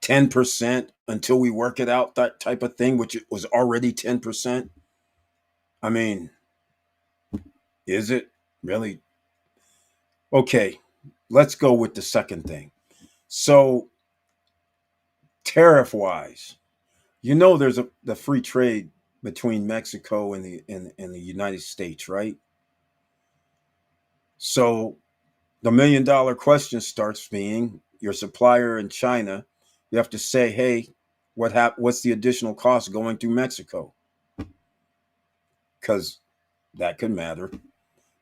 10% until we work it out, that type of thing, which it was already 10%. I mean, is it really? Okay, let's go with the second thing. So, tariff wise, there's the free trade between Mexico and the United States, right? So the $1 million question starts being your supplier in China. You have to say, hey, what's the additional cost going through Mexico? Because that could matter.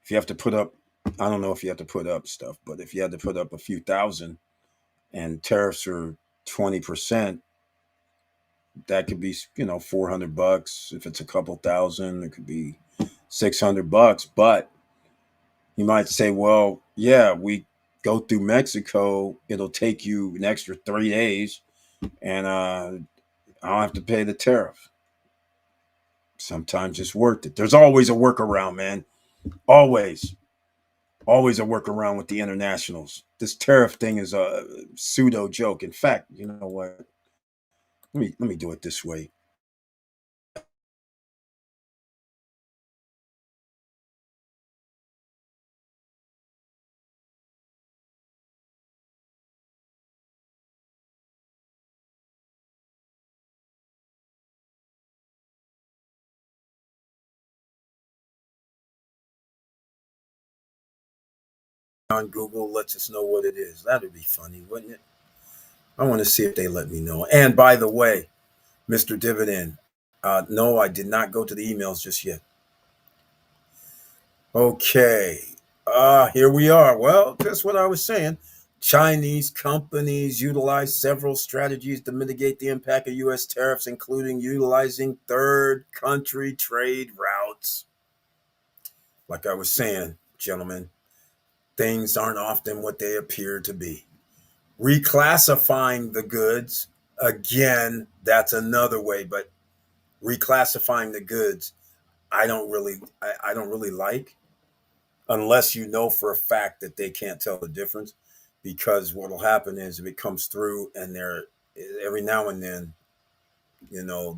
If you have to put up, I don't know if you have to put up stuff, but if you had to put up a few thousand and tariffs are 20%, that could be, $400. If it's a couple thousand, it could be $600. But you might say, well, yeah, we go through Mexico, it'll take you an extra 3 days, and I don't have to pay the tariff. Sometimes it's worth it. There's always a workaround, man. Always, always a workaround with the internationals. This tariff thing is a pseudo joke. In fact, you know what? Let me do it this way. On Google lets us know what it is. That'd be funny, wouldn't it? I want to see if they let me know. And by the way, Mr. Dividend, no, I did not go to the emails just yet. Okay. Here we are. Well, that's what I was saying. Chinese companies utilize several strategies to mitigate the impact of U.S. tariffs, including utilizing third country trade routes. Like I was saying, gentlemen, things aren't often what they appear to be. Reclassifying the goods, again, that's another way, but reclassifying the goods, I don't really like, unless you know for a fact that they can't tell the difference, because what will happen is if it comes through and they're every now and then,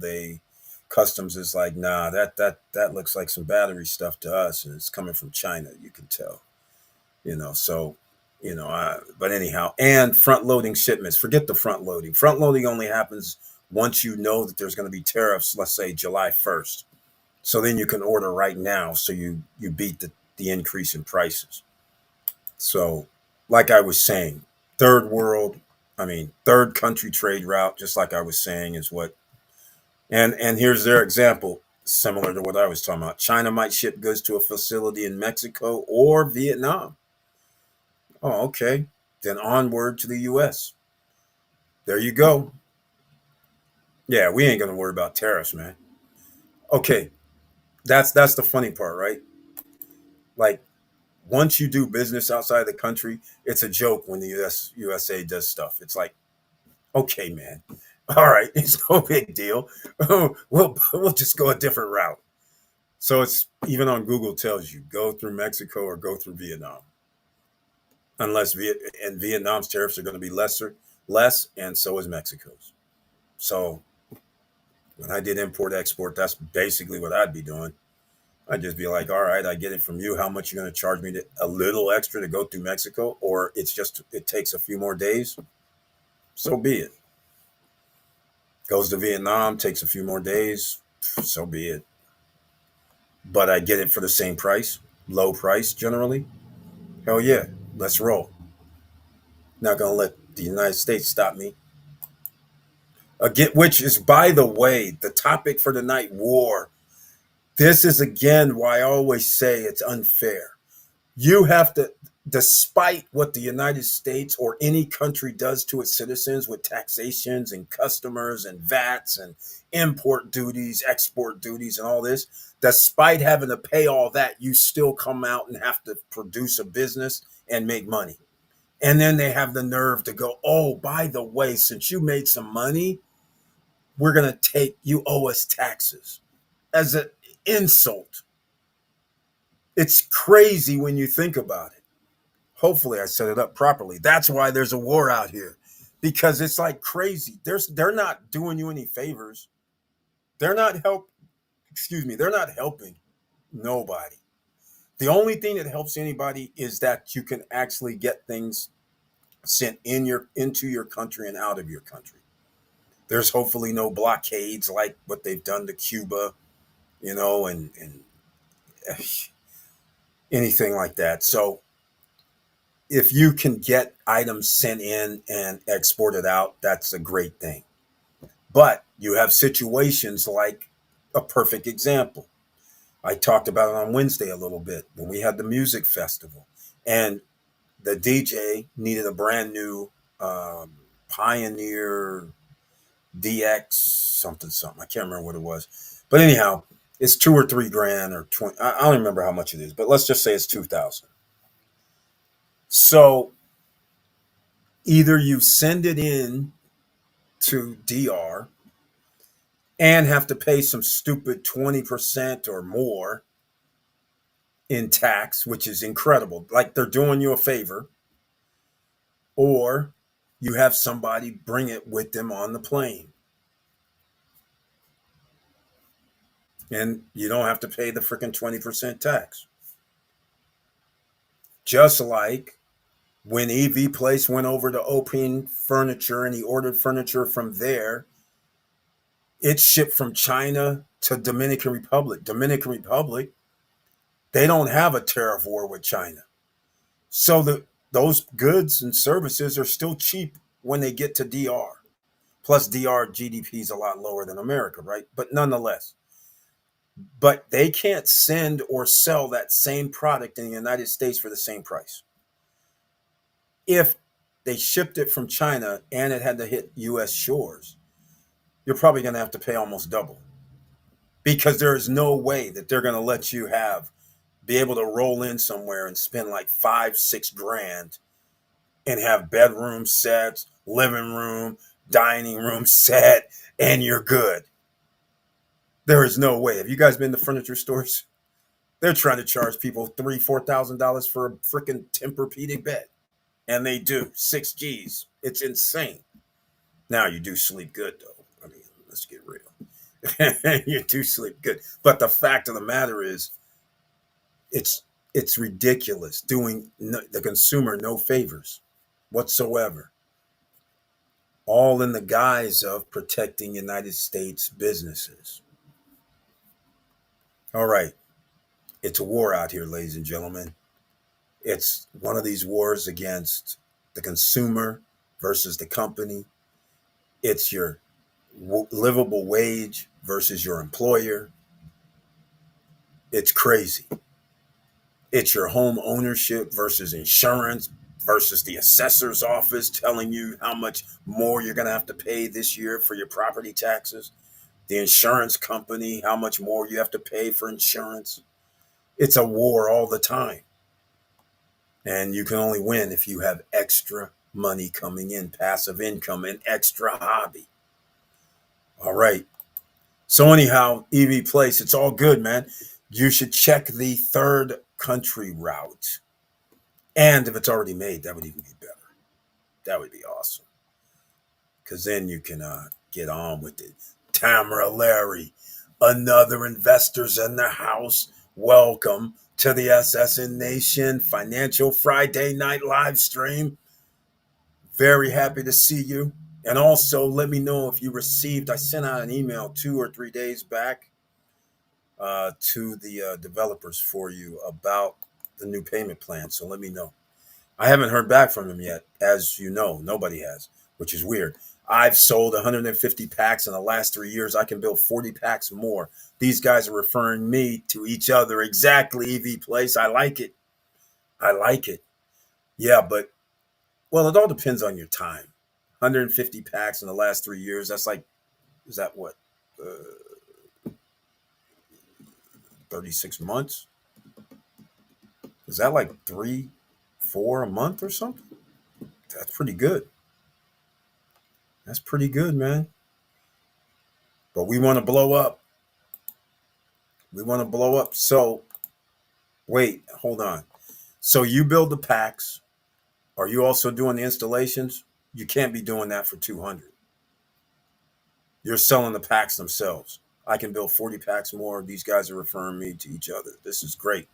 they customs is like, nah, that looks like some battery stuff to us, and it's coming from China, you can tell. So but anyhow, and front loading shipments, forget the front loading only happens once you know that there's going to be tariffs, let's say July 1st. So then you can order right now, so you beat the increase in prices. So, like I was saying, third world, third country trade route, just like I was saying, is what. And here's their example, similar to what I was talking about. China might ship goods to a facility in Mexico or Vietnam. Oh, okay. Then onward to the U.S. There you go. Yeah, we ain't gonna worry about tariffs, man. Okay, that's the funny part, right? Like, once you do business outside the country, it's a joke when the USA does stuff. It's like, okay, man, all right, it's no big deal. We'll just go a different route. So it's even on Google tells you go through Mexico or go through Vietnam, unless and Vietnam's tariffs are going to be less, and so is Mexico's. So when I did import export, that's basically what I'd be doing. I'd just be like, all right, I get it from you. How much you going to charge me a little extra to go through Mexico, or it takes a few more days? So be it. Goes to Vietnam, takes a few more days. So be it. But I get it for the same price, low price generally. Hell yeah, let's roll. Not gonna let the United States stop me. Again, which is, by the way, the topic for tonight: war. This is again why I always say it's unfair. You have to, despite what the United States or any country does to its citizens with taxations and customers and VATs and import duties, export duties, and all this, despite having to pay all that, you still come out and have to produce a business and make money. And then they have the nerve to go, oh, by the way, since you made some money, we're going to you owe us taxes as an insult. It's crazy when you think about it. Hopefully I set it up properly. That's why there's a war out here, because it's like crazy. They're not doing you any favors. They're not help. Excuse me. They're not helping nobody. The only thing that helps anybody is that you can actually get things sent into your country and out of your country. There's hopefully no blockades like what they've done to Cuba. and anything like that. So if you can get items sent in and exported out, that's a great thing. But you have situations like a perfect example. I talked about it on Wednesday a little bit when we had the music festival, and the DJ needed a brand new Pioneer DX something something. I can't remember what it was, but anyhow, it's 2 or 3 grand or 20. I don't remember how much it is, but let's just say it's 2,000. So either you send it in to DR and have to pay some stupid 20% or more in tax, which is incredible. Like they're doing you a favor, or you have somebody bring it with them on the plane. And you don't have to pay the freaking 20% tax. Just like when EV Place went over to Open Furniture and he ordered furniture from there, it shipped from China to Dominican Republic. Dominican Republic, they don't have a tariff war with China. So those goods and services are still cheap when they get to DR. Plus, DR GDP is a lot lower than America, right? But nonetheless, but they can't send or sell that same product in the United States for the same price. If they shipped it from China and it had to hit US shores, you're probably going to have to pay almost double because there is no way that they're going to let you be able to roll in somewhere and spend like 5, 6 grand and have bedroom sets, living room, dining room set, and you're good. There is no way. Have you guys been to furniture stores? They're trying to charge people $3,000, $4,000 for a freaking Tempur-Pedic bed, and they do 6 Gs. It's insane. Now you do sleep good though. I mean, let's get real. You do sleep good, but the fact of the matter is, it's ridiculous doing the consumer no favors whatsoever, all in the guise of protecting United States businesses. All right, it's a war out here, ladies and gentlemen. It's one of these wars against the consumer versus the company. It's your livable wage versus your employer. It's crazy. It's your home ownership versus insurance versus the assessor's office telling you how much more you're going to have to pay this year for your property taxes. The insurance company, how much more you have to pay for insurance. It's a war all the time. And you can only win if you have extra money coming in, passive income, and extra hobby. All right. So anyhow, EV Place, it's all good, man. You should check the third country route. And if it's already made, that would even be better. That would be awesome. Because then you can get on with it. Tamara Larry, another investors in the house. Welcome to the SSN Nation Financial Friday Night Live Stream. Very happy to see you. And also let me know if you received, I sent out an email 2 or 3 days back to the developers for you about the new payment plan. So let me know. I haven't heard back from them yet. As you know, nobody has, which is weird. I've sold 150 packs in the last 3 years. I can build 40 packs more. These guys are referring me to each other. Exactly, EV Place. I like it. I like it. Yeah, but, well, it all depends on your time. 150 packs in the last 3 years. That's like, is that what? 36 months? Is that like 3, 4 a month or something? That's pretty good. That's pretty good, man. But we want to blow up. We want to blow up. So, wait, hold on. So you build the packs. Are you also doing the installations? You can't be doing that for 200. You're selling the packs themselves. I can build 40 packs more. These guys are referring me to each other. This is great.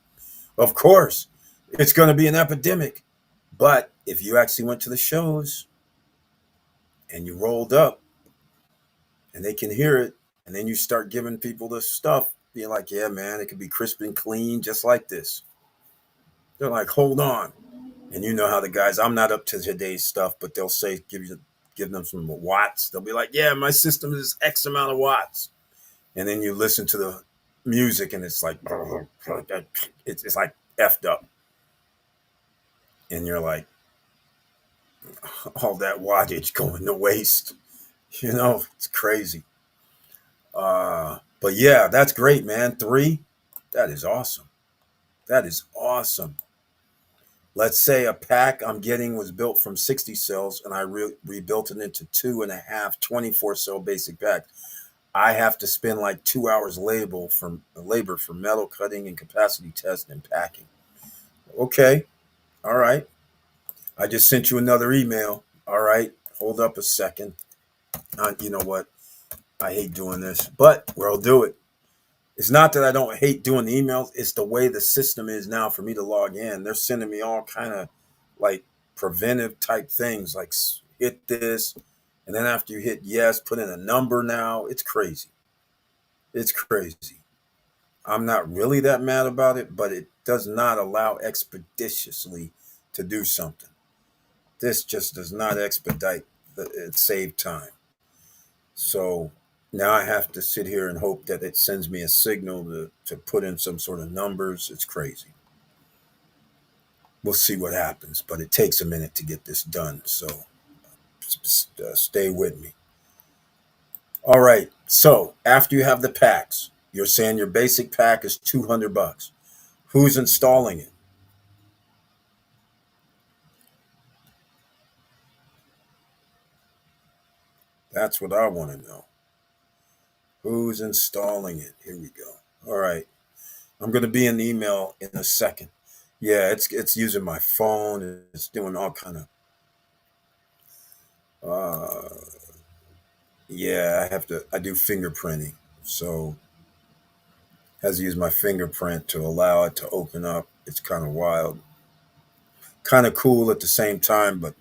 Of course, it's going to be an epidemic. But if you actually went to the shows and you rolled up and they can hear it, and then you start giving people this stuff, Being like, yeah, man, it could be crisp and clean, just like this. They're like, hold on. And you know how the guys, I'm not up to today's stuff, but they'll say, give them some watts. They'll be like, yeah, my system is X amount of watts. And then you listen to the music and it's like, it's like effed up. And you're like, all that wattage going to waste. It's crazy. But yeah, that's great, man. Three, that is awesome. That is awesome. Let's say a pack I'm getting was built from 60 cells and I rebuilt it into two and a half 24 cell basic packs. I have to spend like 2 hours labor for metal cutting and capacity test and packing. Okay. All right. I just sent you another email. All right. Hold up a second. You know what? I hate doing this, but we'll do it. It's not that I don't hate doing the emails. It's the way the system is now for me to log in. They're sending me all kind of like preventive type things, like hit this, and then after you hit yes, put in a number. Now it's crazy. It's crazy. I'm not really that mad about it, but it does not allow expeditiously to do something. This just does not expedite. It save time. So now I have to sit here and hope that it sends me a signal to put in some sort of numbers. It's crazy. We'll see what happens, but it takes a minute to get this done. So stay with me. All right. So after you have the packs, you're saying your basic pack is $200. Who's installing it? That's what I want to know. Who's installing it? Here we go. All right. I'm going to be in the email in a second. Yeah, it's using my phone. It's doing all kind of. Uh, yeah, I have to. I do fingerprinting, so has to use my fingerprint to allow it to open up. It's kind of wild, kind of cool at the same time, but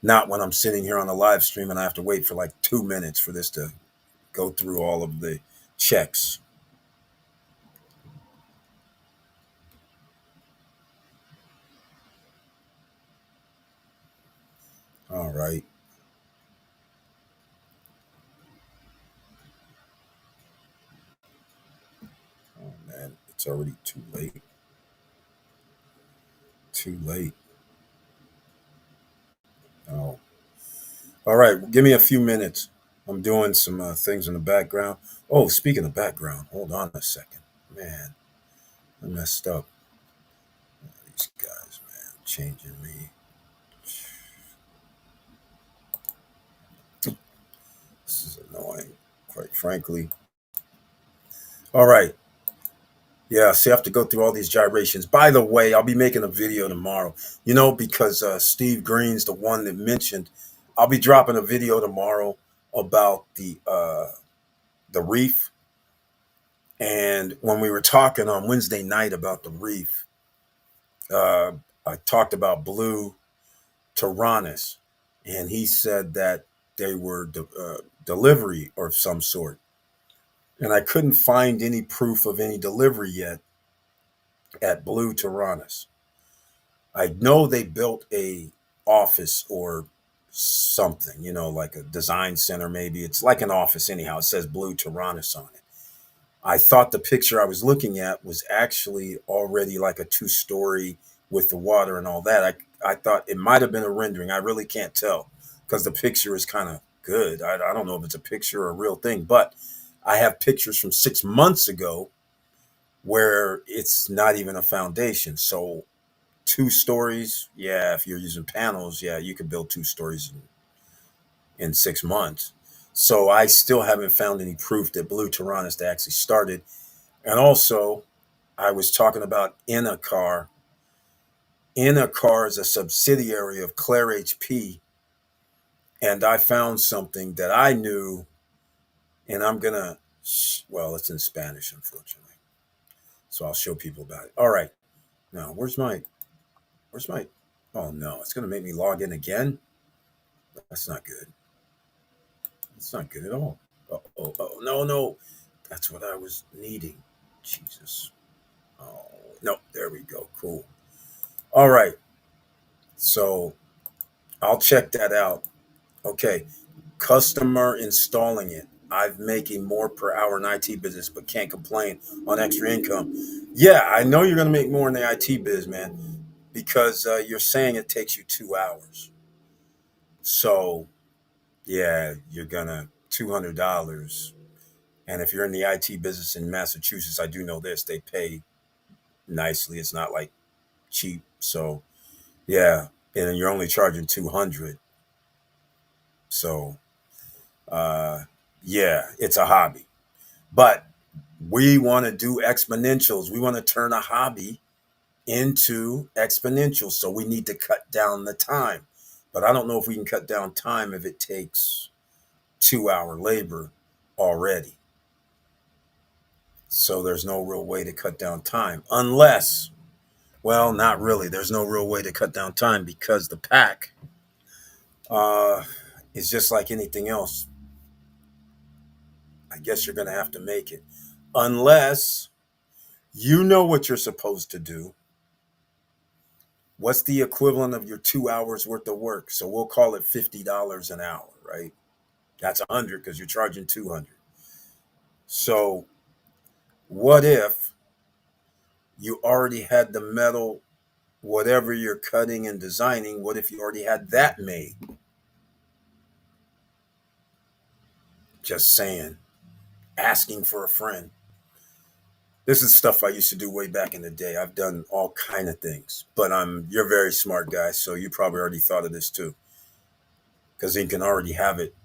not when I'm sitting here on the live stream and I have to wait for like 2 minutes for this to go through all of the checks. All right. Oh man, it's already too late. Too late. Oh. All right. Give me a few minutes. I'm doing some things in the background. Oh, speaking of background, hold on a second. Man, I messed up. These guys, man, changing me. This is annoying, quite frankly. All right. Yeah, so you have to go through all these gyrations. By the way, I'll be making a video tomorrow, because Steve Green's the one that mentioned. I'll be dropping a video tomorrow about the reef. And when we were talking on Wednesday night about the reef, uh, I talked about blue Tyrannus, and he said that they were delivery or some sort. And I couldn't find any proof of any delivery yet at Blue Tyrannus. I know they built a office or something, like a design center maybe. It's like an office anyhow. It says Blue Tyrannus on it. I thought the picture I was looking at was actually already like a two-story with the water and all that. I thought it might have been a rendering. I really can't tell because the picture is kind of good. I don't know if it's a picture or a real thing, but I have pictures from 6 months ago where it's not even a foundation. So 2 stories, yeah, if you're using panels, yeah, you could build 2 stories in 6 months. So I still haven't found any proof that Blue Tyrannus actually started. And also, I was talking about Inacar. Inacar is a subsidiary of Claire HP, and I found something that I knew, and I'm gonna. Well, it's in Spanish, unfortunately, so I'll show people about it. All right, now where's my? Oh no, it's gonna make me log in again. That's not good. It's not good at all. Oh, no, no. That's what I was needing. Jesus. Oh, no, there we go. Cool. All right. So I'll check that out. Okay. Customer installing it. I'm making more per hour in IT business, but can't complain on extra income. Yeah, I know you're going to make more in the IT biz, man, because you're saying it takes you 2 hours. So, yeah, you're going to $200. And if you're in the IT business in Massachusetts, I do know this, they pay nicely. It's not like cheap. So, yeah, and you're only charging 200. So, uh, yeah, it's a hobby. But we want to do exponentials. We want to turn a hobby into exponentials. So we need to cut down the time. But I don't know if we can cut down time if it takes 2 hour labor already. So there's no real way to cut down time unless, well, not really. There's no real way to cut down time because the pack uh, is just like anything else. I guess you're going to have to make it unless you know what you're supposed to do. What's the equivalent of your 2 hours worth of work? So we'll call it $50 an hour, right? That's 100 because you're charging 200. So what if you already had the metal, whatever you're cutting and designing? What if you already had that made? Just saying, asking for a friend. This is stuff I used to do way back in the day. I've done all kind of things, but you're a very smart guy, so you probably already thought of this too, because you can already have it.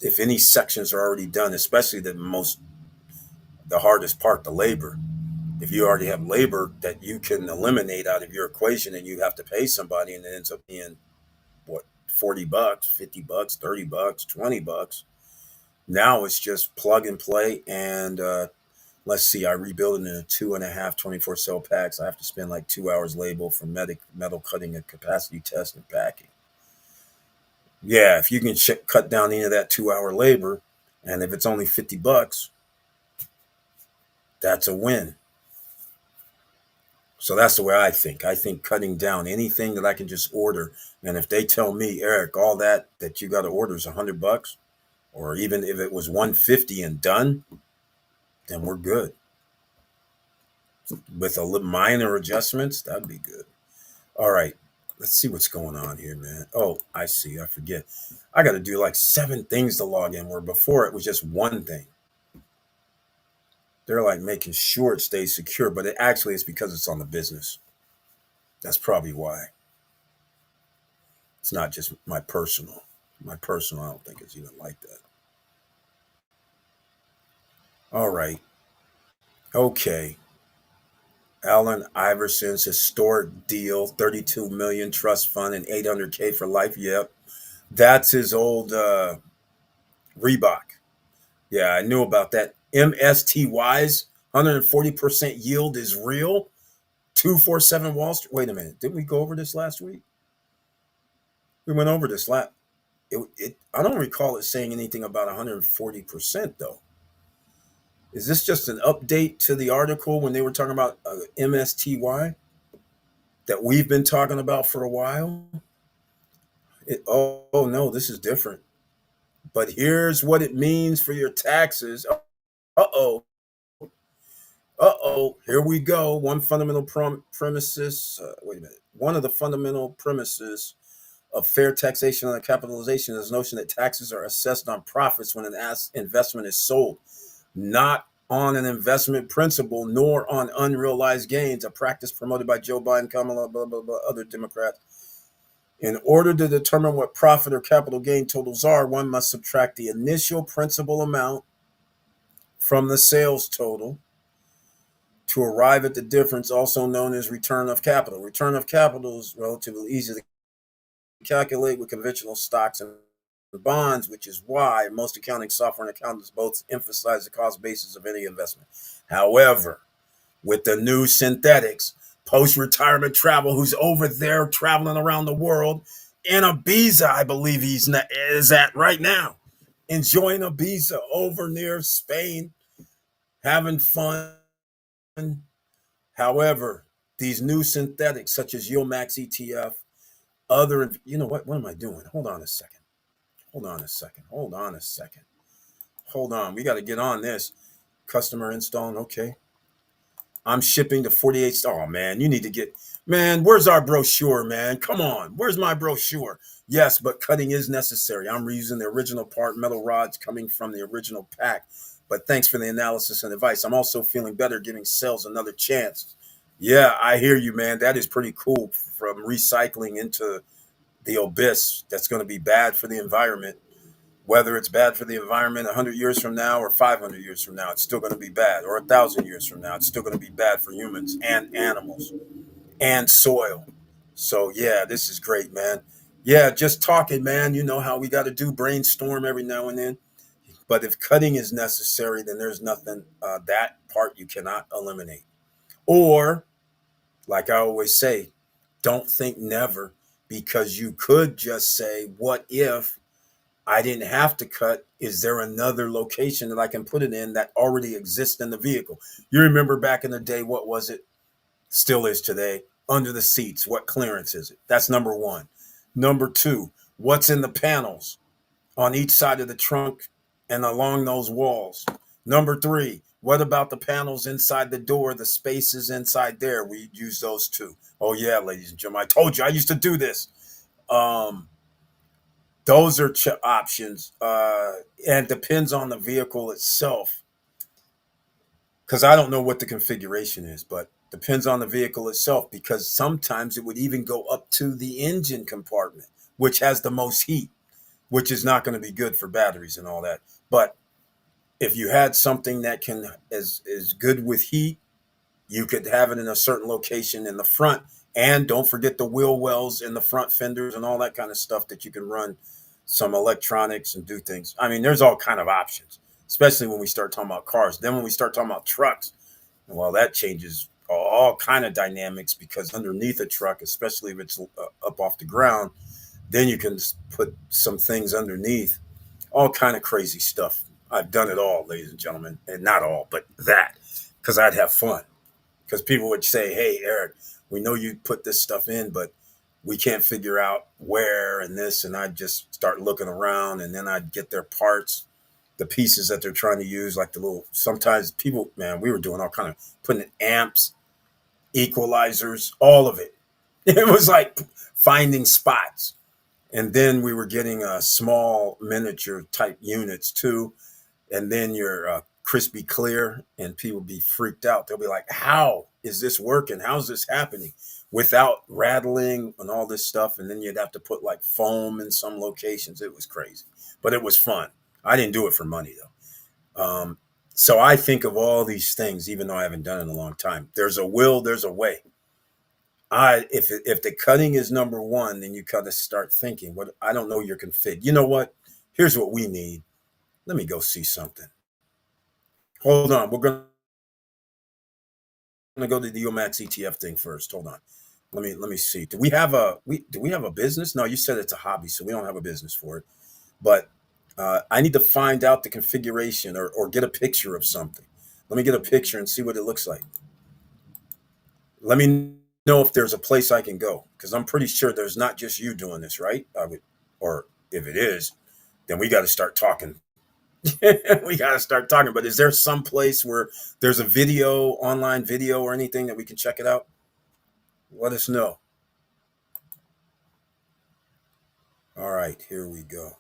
If any sections are already done, especially the hardest part, the labor. If you already have labor that you can eliminate out of your equation, and you have to pay somebody, and it ends up being what, $40, $50, $30, $20. Now it's just plug and play, and let's see, I rebuild it in a 2.5 24 cell packs. I have to spend like 2 hours label for metal cutting and capacity test and packing. Yeah, if you can cut down any of that 2 hour labor, and if it's only $50, that's a win. So that's the way I think. I think cutting down anything that I can just order, and if they tell me, Eric, all that you got to order is $100, or even if it was 150 and done, then we're good. With a little minor adjustments, that'd be good. All right, let's see what's going on here, man. Oh, I see. I forget. I got to do like 7 things to log in, where before it was just one thing. They're like making sure it stays secure, but it actually is because it's on the business. That's probably why. It's not just my personal. My personal, I don't think it's even like that. All right. Okay. Allen Iverson's historic deal, 32 million trust fund and 800K for life. Yep. That's his old Reebok. Yeah, I knew about that. MSTY's 140% yield is real. 247 Wall Street. Wait a minute. Didn't we go over this last week? We went over this last. I don't recall it saying anything about 140% though. Is this just an update to the article when they were talking about MSTY that we've been talking about for a while? Oh no, this is different. But here's what it means for your taxes. Oh, here we go. One fundamental premises. Wait a minute. One of the fundamental premises of fair taxation on the capitalization is the notion that taxes are assessed on profits when an investment is sold, not on an investment principle, nor on unrealized gains, a practice promoted by Joe Biden, Kamala, blah, blah, blah, other Democrats. In order to determine what profit or capital gain totals are, one must subtract the initial principal amount from the sales total to arrive at the difference, also known as return of capital. Return of capital is relatively easy to calculate with conventional stocks and bonds, which is why most accounting software and accountants both emphasize the cost basis of any investment. However, with the new synthetics, post-retirement travel, who's over there traveling around the world in Ibiza, I believe is at right now, enjoying Ibiza over near Spain, having fun, However, these new synthetics such as Max ETF, other, you know what am I doing? Hold on a second. Hold on a second. Hold on a second. Hold on. We got to get on this. Customer installing. Okay. I'm shipping to 48. Oh, man, you need to get, man, where's our brochure, man? Come on. Where's my brochure? Yes, but cutting is necessary. I'm reusing the original part, metal rods coming from the original pack. But thanks for the analysis and advice. I'm also feeling better giving sales another chance. Yeah, I hear you, man. That is pretty cool from recycling into the abyss. That's going to be bad for the environment. Whether it's bad for the environment 100 years from now or 500 years from now, it's still going to be bad. Or 1,000 years from now, it's still going to be bad for humans and animals and soil. So, yeah, this is great, man. Yeah, just talking, man. You know how we got to do brainstorm every now and then. But if cutting is necessary, then there's nothing, that part you cannot eliminate. Or, like I always say, don't think never, because you could just say, what if I didn't have to cut? Is there another location that I can put it in that already exists in the vehicle? You remember back in the day, what was it? Still is today. Under the seats, what clearance is it? That's number one. Number two, what's in the panels on each side of the trunk and along those walls? Number three, what about the panels inside the door, the spaces inside there? We use those too. Oh, yeah, ladies and gentlemen, I told you I used to do this. Um, those are options, and depends on the vehicle itself, because I don't know what the configuration is, but depends on the vehicle itself, because sometimes it would even go up to the engine compartment, which has the most heat, which is not going to be good for batteries and all that. But if you had something that can is good with heat, you could have it in a certain location in the front. And don't forget the wheel wells in the front fenders and all that kind of stuff that you can run some electronics and do things. I mean, there's all kind of options, especially when we start talking about cars. Then when we start talking about trucks, well, that changes all kind of dynamics, because underneath a truck, especially if it's up off the ground, then you can put some things underneath, all kind of crazy stuff. I've done it all, ladies and gentlemen, and not all, but that, because I'd have fun. Because people would say, "Hey, Eric, we know you put this stuff in, but we can't figure out where and this." And I'd just start looking around, and then I'd get their parts, the pieces that they're trying to use, like the little. Sometimes people, man, we were doing all kind of putting in amps, equalizers, all of it. It was like finding spots, and then we were getting small miniature type units too, and then your crispy clear, and people be freaked out. They'll be like, how is this working? How's this happening without rattling and all this stuff? And then you'd have to put like foam in some locations. It was crazy, but it was fun. I didn't do it for money though. So I think of all these things, even though I haven't done it in a long time. There's a will, there's a way. If the cutting is number one, then you got to start thinking, what, I don't know your config. You know what? Here's what we need. Let me go see something. Hold on. We're gonna go to the Max ETF thing first. Hold on. Let me see. Do we have a business? No, you said it's a hobby, so we don't have a business for it. But I need to find out the configuration, or get a picture of something. Let me get a picture and see what it looks like. Let me know if there's a place I can go, because I'm pretty sure there's not just you doing this, right? Or if it is, then we got to start talking. We got to start talking. But is there some place where there's a video, online video, or anything that we can check it out? Let us know. All right, here we go.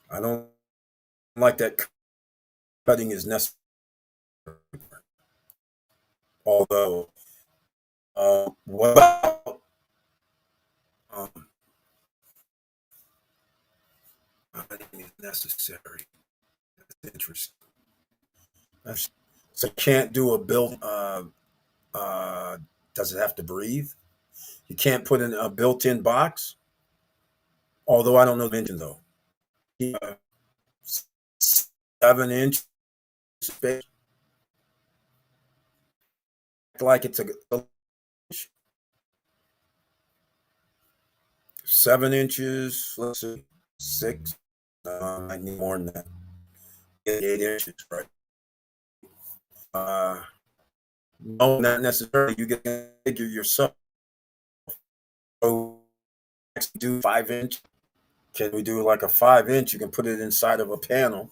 I don't like that cutting is necessary. Although, what about um, cutting is necessary? That's interesting. So can't do a built. Uh, does it have to breathe? You can't put in a built-in box. Although I don't know the engine though. Yeah, 7 inch space, like it's a 7 inches. Let's see, 6, I need more than that. 8 inches, right? Uh, no, not necessarily. You can figure yourself. So, do 5 inch. Can we do like a 5 inch? You can put it inside of a panel,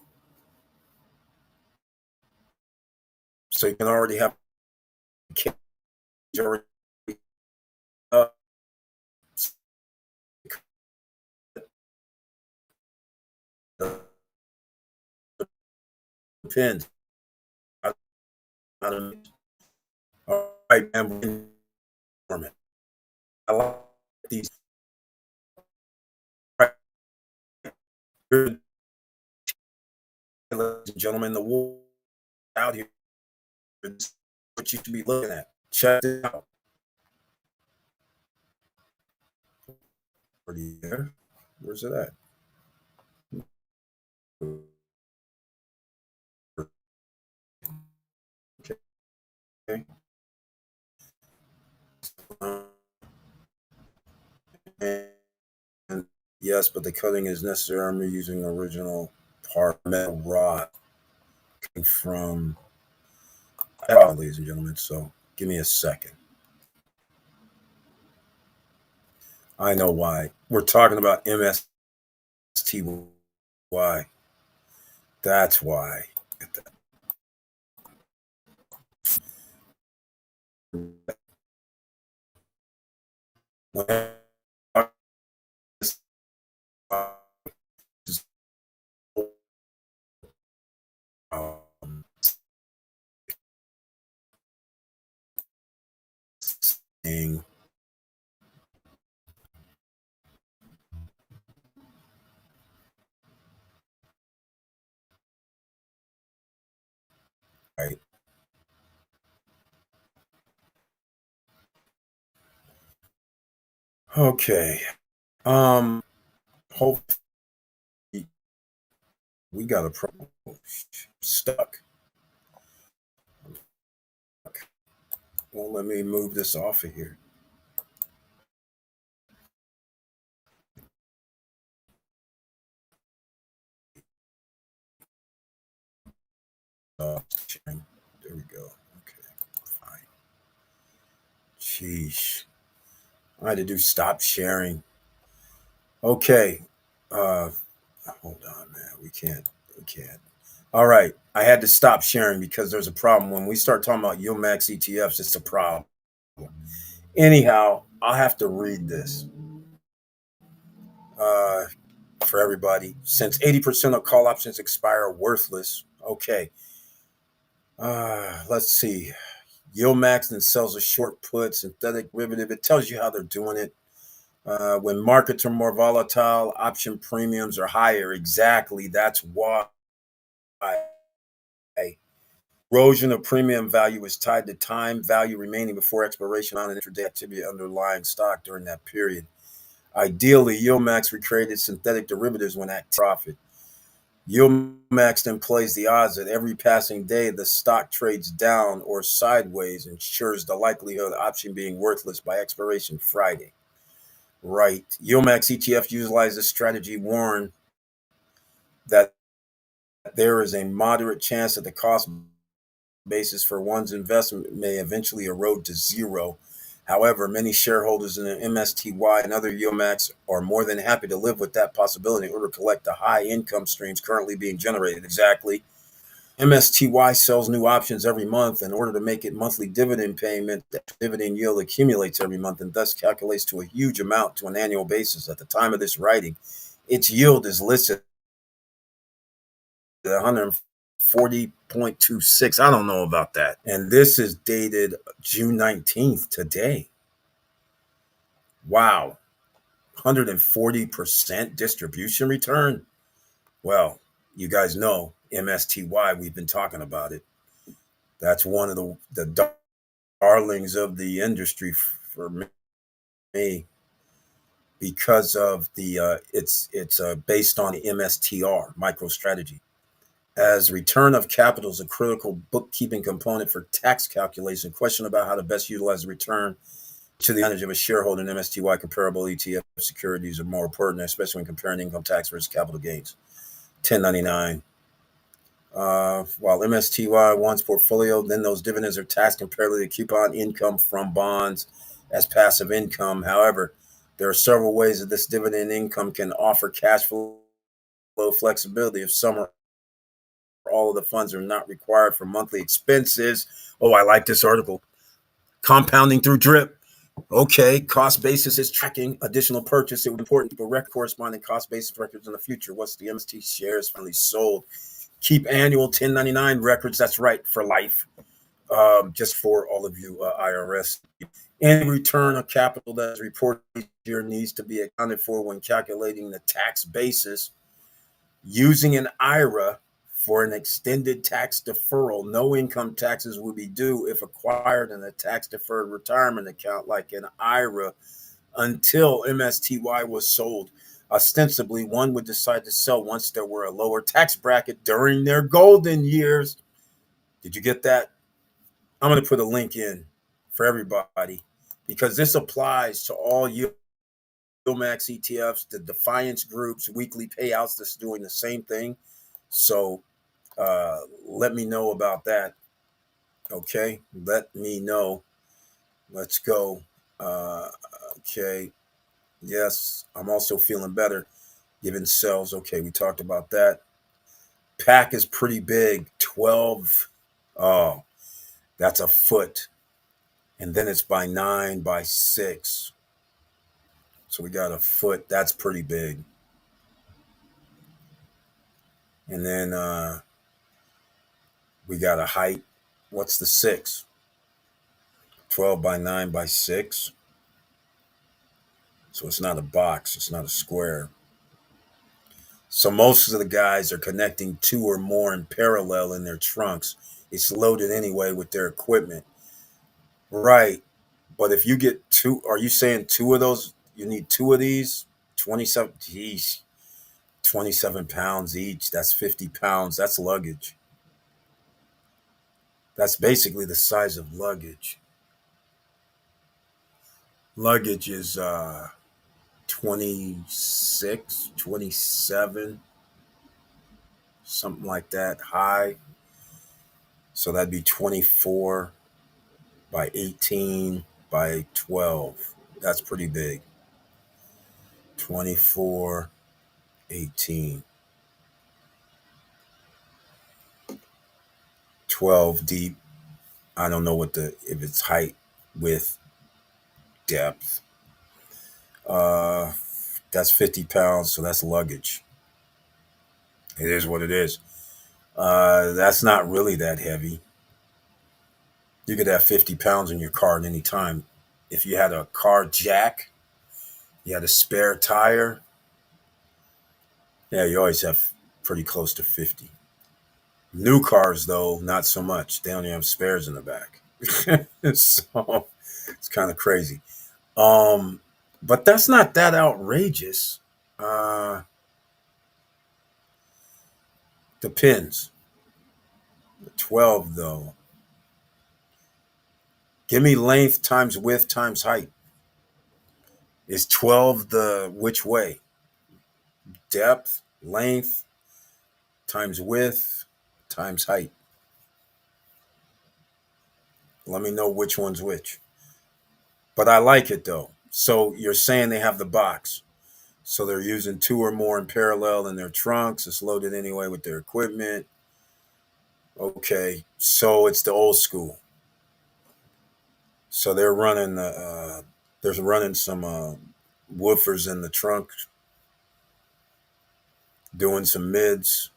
so you can already have a cage already up. Depends. All right, and I like these. Right, ladies and gentlemen, the war out here. It's what you should be looking at. Check it out. Are you there? Where's it at? Okay. And yes, but the cutting is necessary. I'm using original part metal rod from, ladies and gentlemen. So give me a second. I know why. We're talking about MSTY. That's why. Right. Okay. Hopefully we got a problem. Stuck. Well, let me move this off of here. There we go. Okay, fine. Sheesh. I had to do stop sharing. Okay. Uh, hold on, man. We can't. We can't. All right. I had to stop sharing because there's a problem. When we start talking about yield max ETFs, it's a problem. Anyhow, I'll have to read this uh, for everybody. Since 80% of call options expire worthless. Okay. Let's see. Yield max then sells a short put synthetic derivative. It tells you how they're doing it. When markets are more volatile, option premiums are higher. Exactly. That's why. Erosion of premium value is tied to time value remaining before expiration on an intraday activity underlying stock during that period. Ideally, Yieldmax recreated synthetic derivatives when at profit. Yieldmax then plays the odds that every passing day the stock trades down or sideways, ensures the likelihood of the option being worthless by expiration Friday. Right. Yieldmax ETF utilizes this strategy, warn that there is a moderate chance that the cost basis for one's investment may eventually erode to zero. However, many shareholders in the MSTY and other Yieldmax are more than happy to live with that possibility in order to collect the high income streams currently being generated. Exactly. MSTY sells new options every month in order to make it monthly dividend payment. The dividend yield accumulates every month and thus calculates to a huge amount to an annual basis. At the time of this writing, its yield is listed at 140.26. I don't know about that. And this is dated June 19th today. Wow. 140% distribution return. Well, you guys know MSTY, we've been talking about it. That's one of the darlings of the industry for me because of the it's based on the MSTR MicroStrategy. As return of capital is a critical bookkeeping component for tax calculation, question about how to best utilize the return to the advantage of a shareholder in MSTY comparable ETF securities are more pertinent, especially when comparing income tax versus capital gains. 1099. While MSTY one's portfolio, then those dividends are taxed compared to coupon income from bonds as passive income. However, there are several ways that this dividend income can offer cash flow flexibility if some or all of the funds are not required for monthly expenses. Oh, I like this article. Compounding through drip. Okay, cost basis is tracking additional purchase. It would be important to record corresponding cost basis records in the future. Once the MST shares finally sold, keep annual 1099 records. That's right, for life. Just for all of you IRS. Any return of capital that is reported each year needs to be accounted for when calculating the tax basis. Using an IRA for an extended tax deferral, no income taxes will be due if acquired in a tax deferred retirement account like an IRA until MSTY was sold. Ostensibly, one would decide to sell once there were a lower tax bracket during their golden years. Did you get that? I'm going to put a link in for everybody because this applies to all Max ETFs, the Defiance Group's weekly payouts that's doing the same thing. So let me know about that. Okay, let me know. Let's go. Uh, okay, yes, I'm also feeling better. Given cells. Okay, we talked about that. Pack is pretty big. 12. Oh, that's a foot. And then it's by 9 by 6. So we got a foot. That's pretty big. And then we got a height. What's the 6? 12 by 9 by 6. So it's not a box. It's not a square. So most of the guys are connecting 2 or more in parallel in their trunks. It's loaded anyway with their equipment. Right. But if you get 2, are you saying 2 of those? You need 2 of these? 27. Geez. 27 pounds each. That's 50 pounds. That's luggage. That's basically the size of luggage. Luggage is 26, 27, something like that high. So that'd be 24 by 18 by 12. That's pretty big. 24, 18, 12 deep. I don't know if it's height, width, depth. Uh, that's 50 pounds, so that's luggage. It is what it is. That's not really that heavy. You could have 50 pounds in your car at any time. If you had a car jack, you had a spare tire, yeah, you always have pretty close to 50. New cars, though, not so much. They don't even have spares in the back. So it's kind of crazy. Um, but that's not that outrageous. Uh, depends. 12, though. Give me length times width times height. Is 12 the which way? Depth, length, times width, times height. Let me know which one's which. But I like it though. So you're saying they have the box. So they're using 2 or more in parallel in their trunks. It's loaded anyway with their equipment. Okay. So it's the old school. So they're running there's running some woofers in the trunk, doing some mids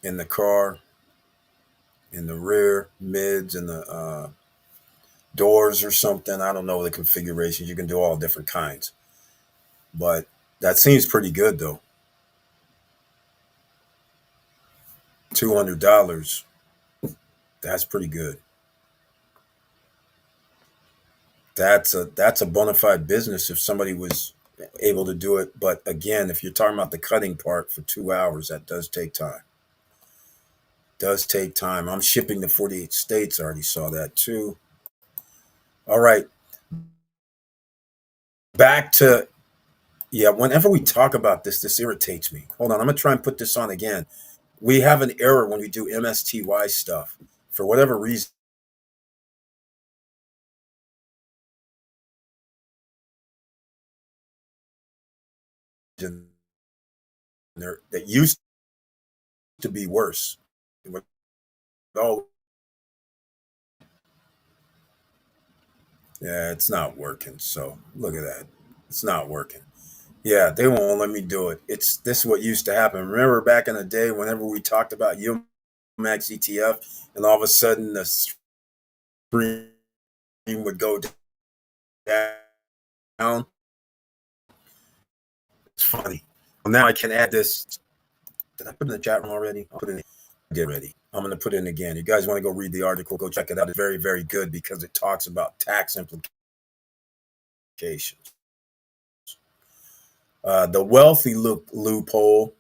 in the car, in the rear, mids in the doors or something. I don't know the configurations. You can do all different kinds. But that seems pretty good though. $200. That's pretty good. That's a bona fide business if somebody was able to do it. But again, if you're talking about the cutting part for 2 hours, that does take time. Does take time. I'm shipping to 48 states. I already saw that too. All right. Back to Yeah, whenever we talk about this, this irritates me. Hold on, I'm gonna try and put this on again. We have an error when we do MSTY stuff. For whatever reason, that used to be worse. Oh, yeah, it's not working. So look at that. It's not working. Yeah, they won't let me do it. It's this is what used to happen. Remember back in the day, whenever we talked about UMax ETF, and all of a sudden the screen would go down. It's funny. Well, now I can add this. Did I put it in the chat room already? I'll put it in. Get ready. I'm going to put it in again. You guys want to go read the article? Go check it out. It's very, very good because it talks about tax implications. The wealthy loophole.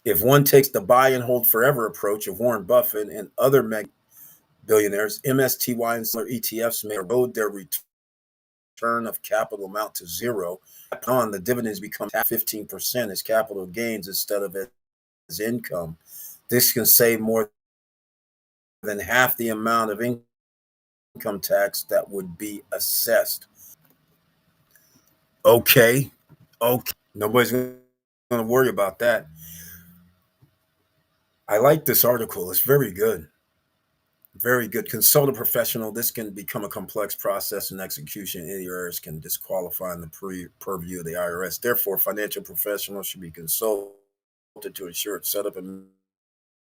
If one takes the buy and hold forever approach of Warren Buffett and other billionaires, MSTY and similar ETFs may erode their return of capital amount to zero. Upon the dividends become 15% as capital gains instead of as income. This can save more than half the amount of income tax that would be assessed. Okay. Okay. Nobody's going to worry about that. I like this article. It's very good. Very good. Consult a professional. This can become a complex process and execution. Any errors can disqualify in the purview of the IRS. Therefore, financial professionals should be consulted to ensure it's set up and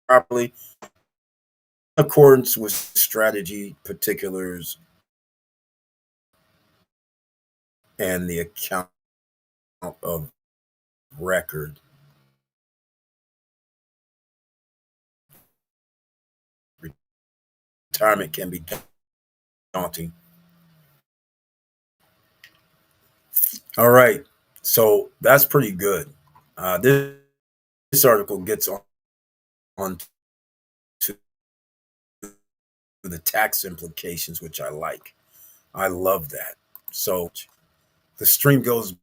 properly in accordance with strategy, particulars, and the account of record. Retirement can be daunting. All right. So that's pretty good. This article gets on to the tax implications, which I like. I love that. So the stream goes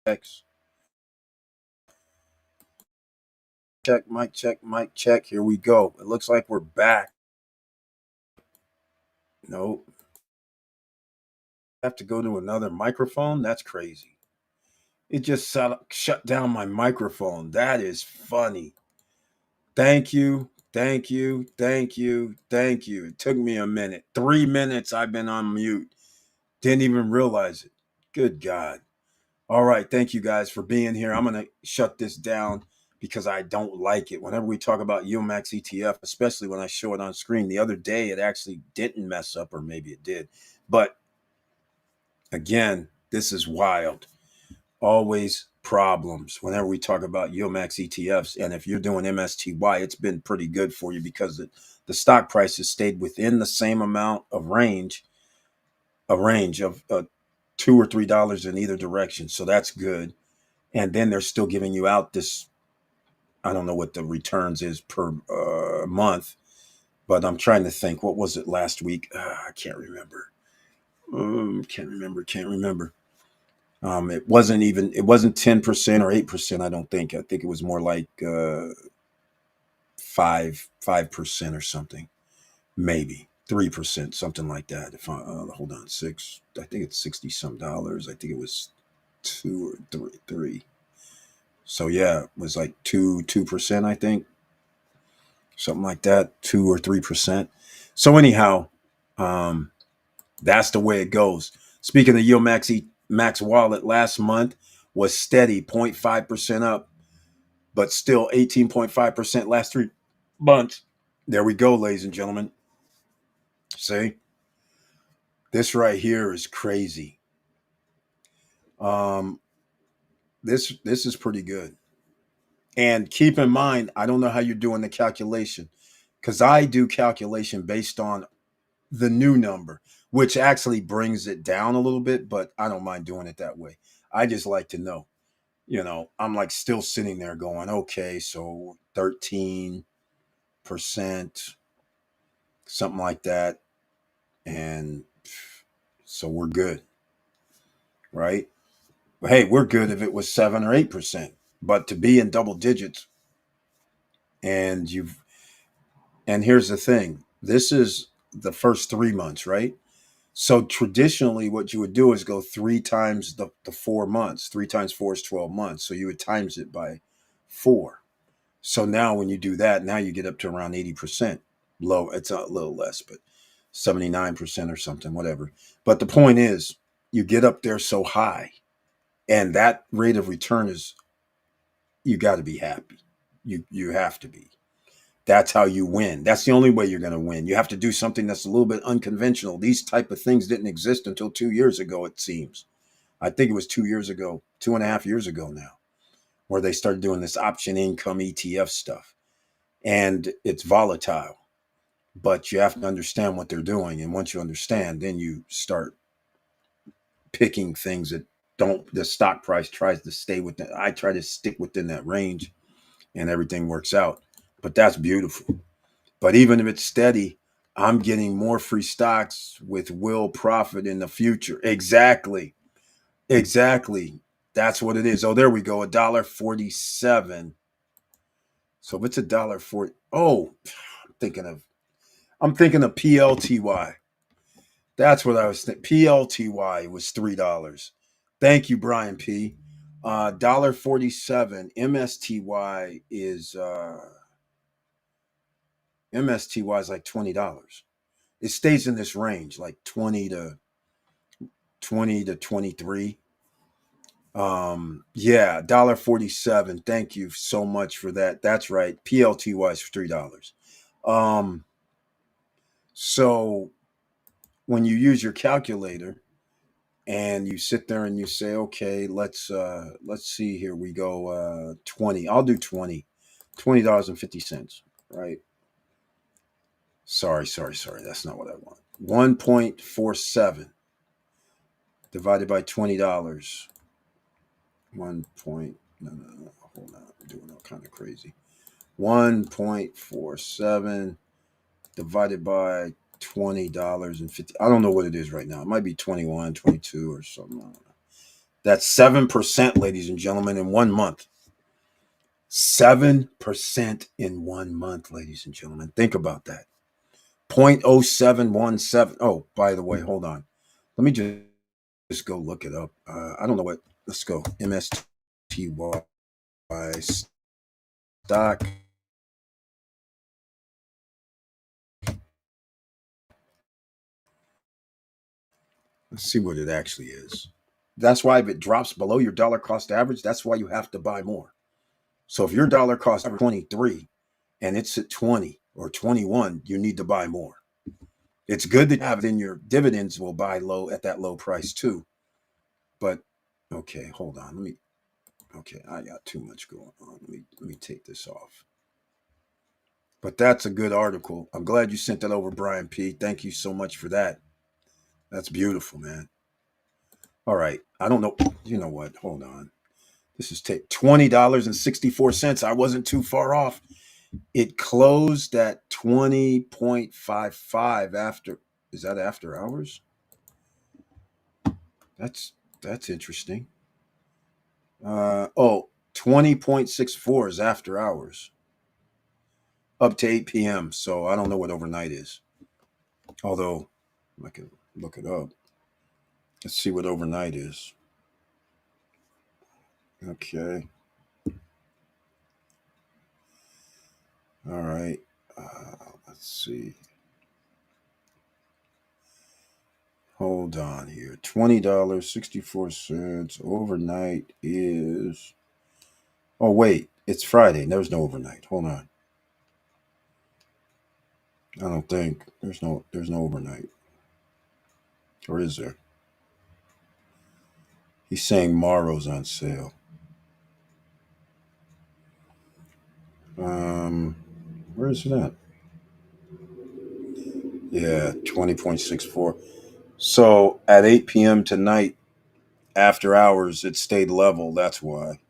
X. Check, mic check, mic check. Here we go. It looks like we're back. Nope. I have to go to another microphone? That's crazy. It just shut down my microphone. That is funny. Thank you. Thank you. Thank you. Thank you. It took me a minute. 3 minutes I've been on mute. Didn't even realize it. Good God. All right. Thank you guys for being here. I'm going to shut this down because I don't like it. Whenever we talk about UMAX ETF, especially when I show it on screen, the other day it actually didn't mess up, or maybe it did. But again, this is wild. Always problems whenever we talk about UMAX ETFs. And if you're doing MSTY, it's been pretty good for you because the stock price has stayed within the same amount of range, a range of $2 or $3 in either direction. So that's good. And then they're still giving you out this, I don't know what the returns is per month, but I'm trying to think. What was it last week? I can't remember. Can't remember. It wasn't 10% or 8%. I don't think. I think it was more like 5% or something, maybe 3%, something like that. If I hold on, I think it's 60 some dollars. I think it was 2 or 3. So yeah, it was like 2%. I think something like that, 2 or 3%. So anyhow, um, that's the way it goes. Speaking of Max Wallet, last month was steady, 0.5% up, but still 18.5% last 3 months. There we go, ladies and gentlemen. See, this right here is crazy. Um, this is pretty good. And keep in mind, I don't know how you're doing the calculation because I do calculation based on the new number, which actually brings it down a little bit, but I don't mind doing it that way. I just like to know. I'm like still sitting there going, okay, so 13%, something like that. And so we're good, right? But hey, we're good if it was 7 or 8%. But to be in double digits, and here's the thing, this is the first 3 months, right? So traditionally, what you would do is go 3 times the 4 months. 3 times 4 is 12 months. So you would times it by 4. So now when you do that, now you get up to around 80%. Low, it's a little less, but 79% or something, whatever. But the point is, you get up there so high, and that rate of return is, you got to be happy. You have to be. That's how you win. That's the only way you're going to win. You have to do something that's a little bit unconventional. These type of things didn't exist until 2 years ago, it seems. I think it was 2 years ago, 2.5 years ago now, where they started doing this option income ETF stuff. And it's volatile, but you have to understand what they're doing. And once you understand, then you start picking things that don't, the stock price tries to stay within. I try to stick within that range and everything works out. But that's beautiful. But even if it's steady, I'm getting more free stocks with will profit in the future. Exactly. Exactly. That's what it is. Oh, there we go. $1.47. So if it's $1.40, oh, thinking of I'm thinking of PLTY. That's what I was thinking. PLTY was $3. Thank you, Brian P. $1.47. MSTY is like $20. It stays in this range, like 20 to 23. Yeah, $1.47. Thank you so much for that. That's right. PLTY is $3. Um, so when you use your calculator and you sit there and you say, okay, let's see, here we go, 20. I'll do 20. $20.50, right? Sorry. That's not what I want. 1.47 divided by $20. 1 point, no, hold on. I'm doing all kind of crazy. 1.47 divided by $20.50. I don't know what it is right now. It might be 21, 22 or something. I don't know. That's 7%, ladies and gentlemen, in 1 month. 7% in 1 month, ladies and gentlemen. Think about that. 0.0717. Oh, by the way, hold on. Let me just go look it up. I don't know what. Let's go. MSTY stock. Let's see what it actually is. That's why if it drops below your dollar cost average, that's why you have to buy more. So if your dollar cost average 23 and it's at 20 or 21, you need to buy more. It's good to have it in your dividends will buy low at that low price too. But okay, hold on. Okay, I got too much going on. Let me take this off. But that's a good article. I'm glad you sent that over, Brian P. Thank you so much for that. That's beautiful, man. All right. I don't know. You know what? Hold on. This is take $20.64. I wasn't too far off. It closed at 20.55 after. Is that after hours? That's that's interesting. 20.64 is after hours. Up to 8 p.m. So I don't know what overnight is. Although I can look it up. Let's see what overnight is. Okay. All right. Let's see. Hold on here. $20.64 overnight is. Oh wait, it's Friday. There's no overnight. Hold on. I don't think there's no overnight. Or is there? He's saying Morrow's on sale. Um, where is it at? Yeah, 20.64. So at 8 p.m. tonight, after hours, it stayed level. That's why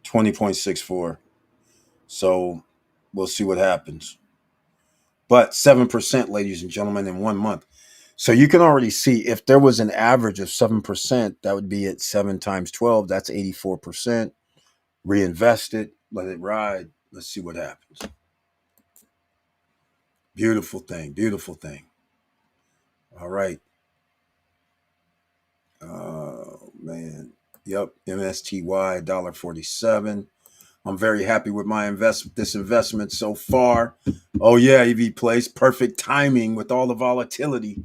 20.64. So we'll see what happens. But 7%, ladies and gentlemen, in 1 month. So you can already see if there was an average of 7%, that would be at 7 times 12. That's 84%. Reinvest it, let it ride. Let's see what happens. Beautiful thing. Beautiful thing. All right. Oh, man. Yep. MSTY, $1.47. I'm very happy with this investment so far. Oh yeah, EV Place, perfect timing with all the volatility.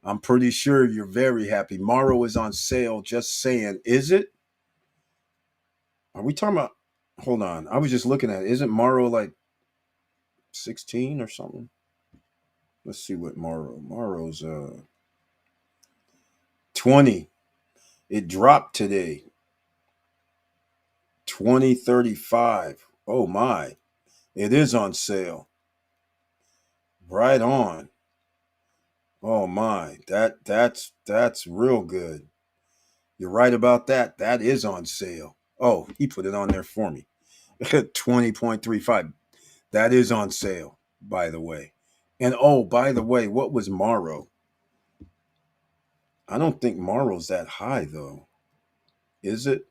I'm pretty sure you're very happy. Morrow is on sale. Just saying, is it? Are we talking about? Hold on, I was just looking at it. Isn't Morrow like 16 or something? Let's see what Morrow's 20. It dropped today. 2035. Oh my, it is on sale. Right on. Oh my, that's real good. You're right about that. That is on sale. Oh, he put it on there for me. 20.35. That is on sale, by the way. And oh, by the way, what was Morrow? I don't think Morrow's that high though. Is it?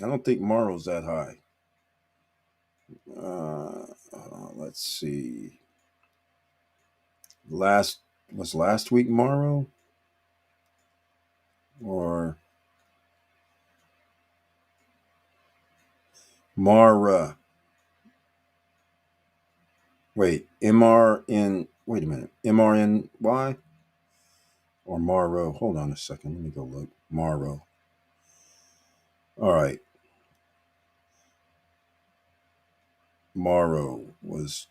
I don't think Morrow's that high. Let's see. Last was last week Morrow or Mara? Wait, MRN. Wait a minute, MRNY or Morrow? Hold on a second. Let me go look. Morrow. All right. Morrow was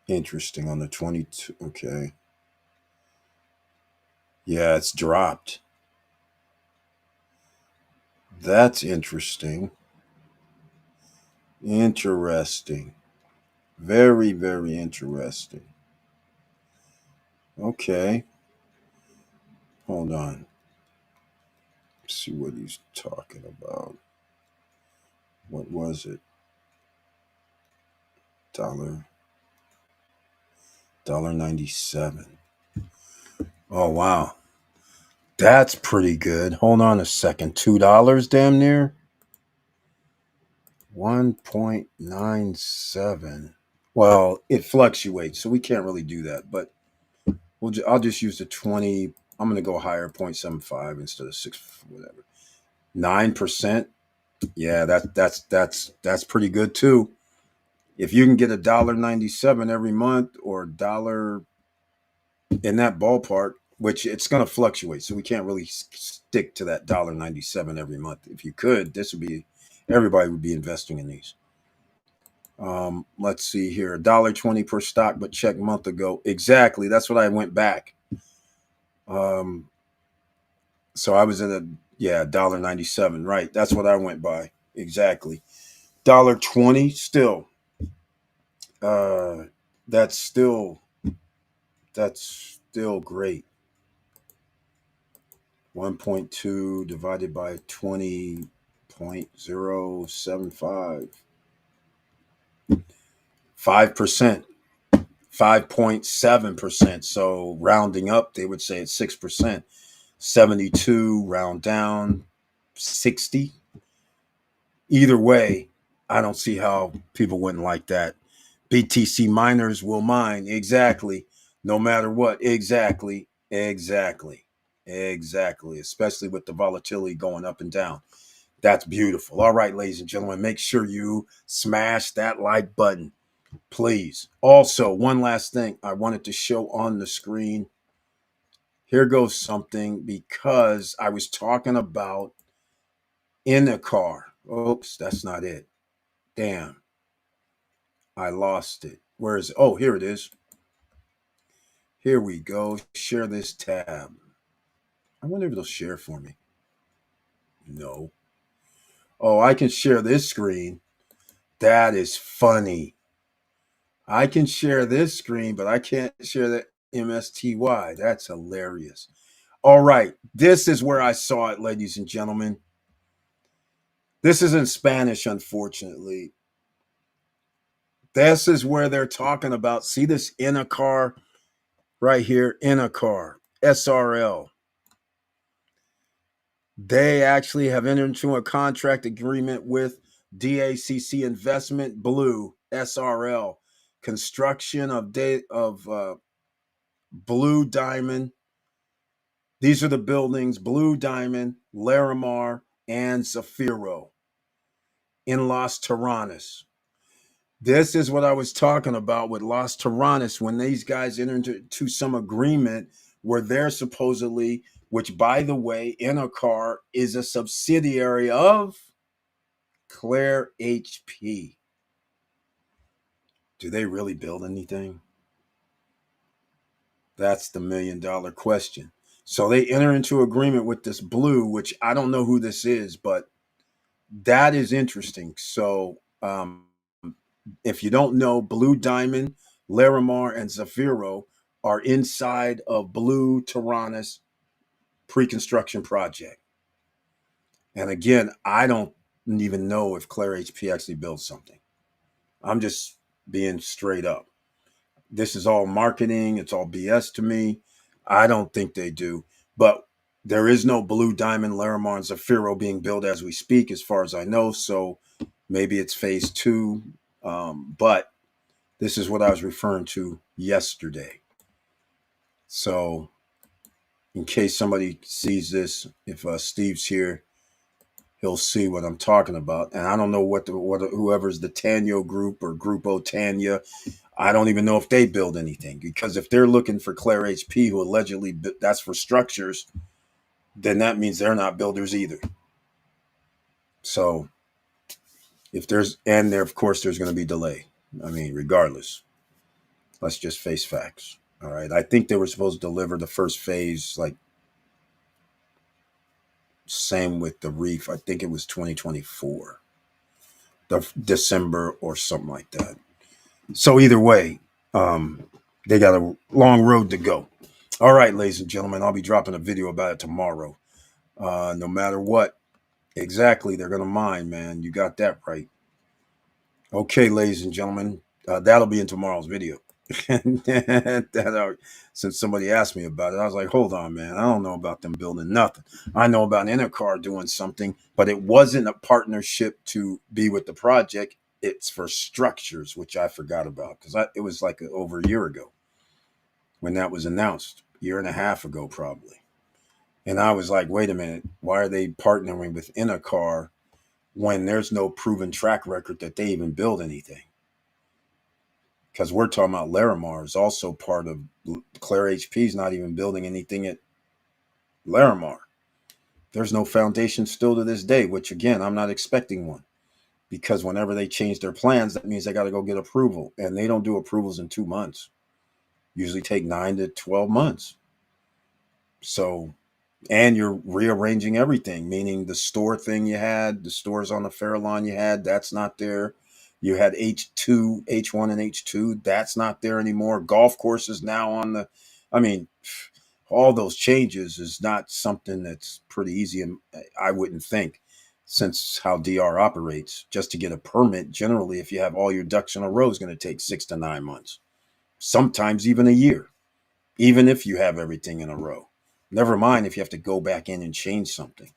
interesting on the 22. Okay. Yeah, it's dropped. That's interesting. Interesting. Very, very interesting. Okay. Hold on. Let's see what he's talking about. What was it? Dollar $1.97. Oh wow. That's pretty good. Hold on a second. $2 damn near. 1.97. Well, it fluctuates, so we can't really do that. But I'll just use the 20. I'm going to go higher, 0.75 instead of 6, whatever. 9%. Yeah, that's pretty good too. If you can get $1.97 every month or dollar in that ballpark, which it's going to fluctuate, so we can't really stick to that $1.97 every month. If you could, this would be everybody would be investing in these. Let's see here, $1.20 per stock, but check month ago. Exactly, that's what I went back. Um, so I was at $1.97, right? That's what I went by exactly. $1.20 still. Uh, that's still that's still great. 1.2 divided by 20.075. 5%. 5.7%. So rounding up, they would say it's 6%. 72, round down, 60. Either way, I don't see how people wouldn't like that. BTC miners will mine. Exactly. No matter what. Exactly. Exactly. Exactly. Especially with the volatility going up and down. That's beautiful. All right, ladies and gentlemen, make sure you smash that like button, please. Also, one last thing I wanted to show on the screen. Here goes something because I was talking about in a car. Oops, that's not it. Damn, I lost it. Where is it? Oh, here it is. Here we go. Share this tab. I wonder if it'll share for me. No. Oh, I can share this screen. That is funny. I can share this screen, but I can't share the MSTY. That's hilarious. All right. This is where I saw it, ladies and gentlemen. This is in Spanish, unfortunately. This is where they're talking about. See this in a car right here, in a car, SRL. They actually have entered into a contract agreement with DACC Investment Blue SRL, construction of Blue Diamond. These are the buildings: Blue Diamond, Larimar, and Zafiro in Los Terranas. This is what I was talking about with Los Terranas when these guys entered into some agreement where they're supposedly, which by the way, in a car is a subsidiary of Claire HP. Do they really build anything? That's the $1 million question. So they enter into agreement with this Blue, which I don't know who this is, but that is interesting. So if you don't know, Blue Diamond, Larimar, and Zafiro are inside of Blue Tirana's pre-construction project. And again, I don't even know if Claire HP actually built something. I'm just being straight up. This is all marketing. It's all BS to me. I don't think they do. But there is no Blue Diamond, Larimar, and Zafiro being built as we speak, as far as I know. So maybe it's phase two. But this is what I was referring to yesterday. So, in case somebody sees this, if Steve's here, he'll see what I'm talking about. And I don't know what whoever's the Tanyo group or Grupo Tanya, I don't even know if they build anything, because if they're looking for Claire HP, who allegedly that's for structures, then that means they're not builders either. So, if there's and there, of course, there's going to be delay. I mean, regardless, let's just face facts. All right. I think they were supposed to deliver the first phase, like same with the reef. I think it was 2024, the December or something like that. So either way, they got a long road to go. All right, ladies and gentlemen, I'll be dropping a video about it tomorrow. No matter what, exactly, they're gonna mine, man. You got that right. Okay, ladies and gentlemen, that'll be in tomorrow's video. And since somebody asked me about it, I was like, hold on, man. I don't know about them building nothing. I know about Intercar doing something, but it wasn't a partnership to be with the project. It's for structures, which I forgot about because it was like over a year ago when that was announced, year and a half ago, probably. And I was like, wait a minute, why are they partnering with Intercar when there's no proven track record that they even build anything? Because we're talking about Larimar is also part of Claire HP is not even building anything at Larimar. There's no foundation still to this day, which again, I'm not expecting one because whenever they change their plans, that means they got to go get approval. And they don't do approvals in 2 months, usually take 9 to 12 months. So, and you're rearranging everything, meaning the store thing you had, the stores on the Fairlawn you had, that's not there. You had H2, H1 and H2, that's not there anymore. Golf courses now on the, I mean, all those changes is not something that's pretty easy. And I wouldn't think, since how DR operates, just to get a permit, generally, if you have all your ducks in a row, is going to take 6 to 9 months, sometimes even a year, even if you have everything in a row. Never mind if you have to go back in and change something.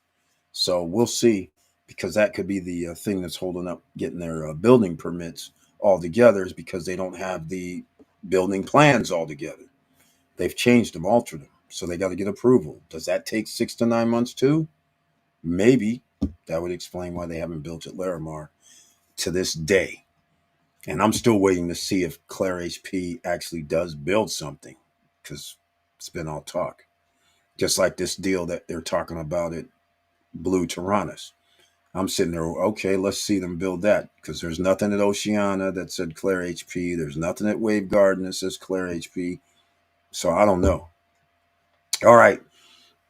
So we'll see, because that could be the thing that's holding up getting their building permits all together, is because they don't have the building plans all together. They've changed them, altered them. So they got to get approval. Does that take 6 to 9 months too? Maybe. That would explain why they haven't built at Larimar to this day. And I'm still waiting to see if Claire HP actually does build something, because it's been all talk. Just like this deal that they're talking about at Blue Tyrannus. I'm sitting there, okay, let's see them build that, because there's nothing at Oceana that said Claire HP. There's nothing at Wave Garden that says Claire HP. So I don't know. All right,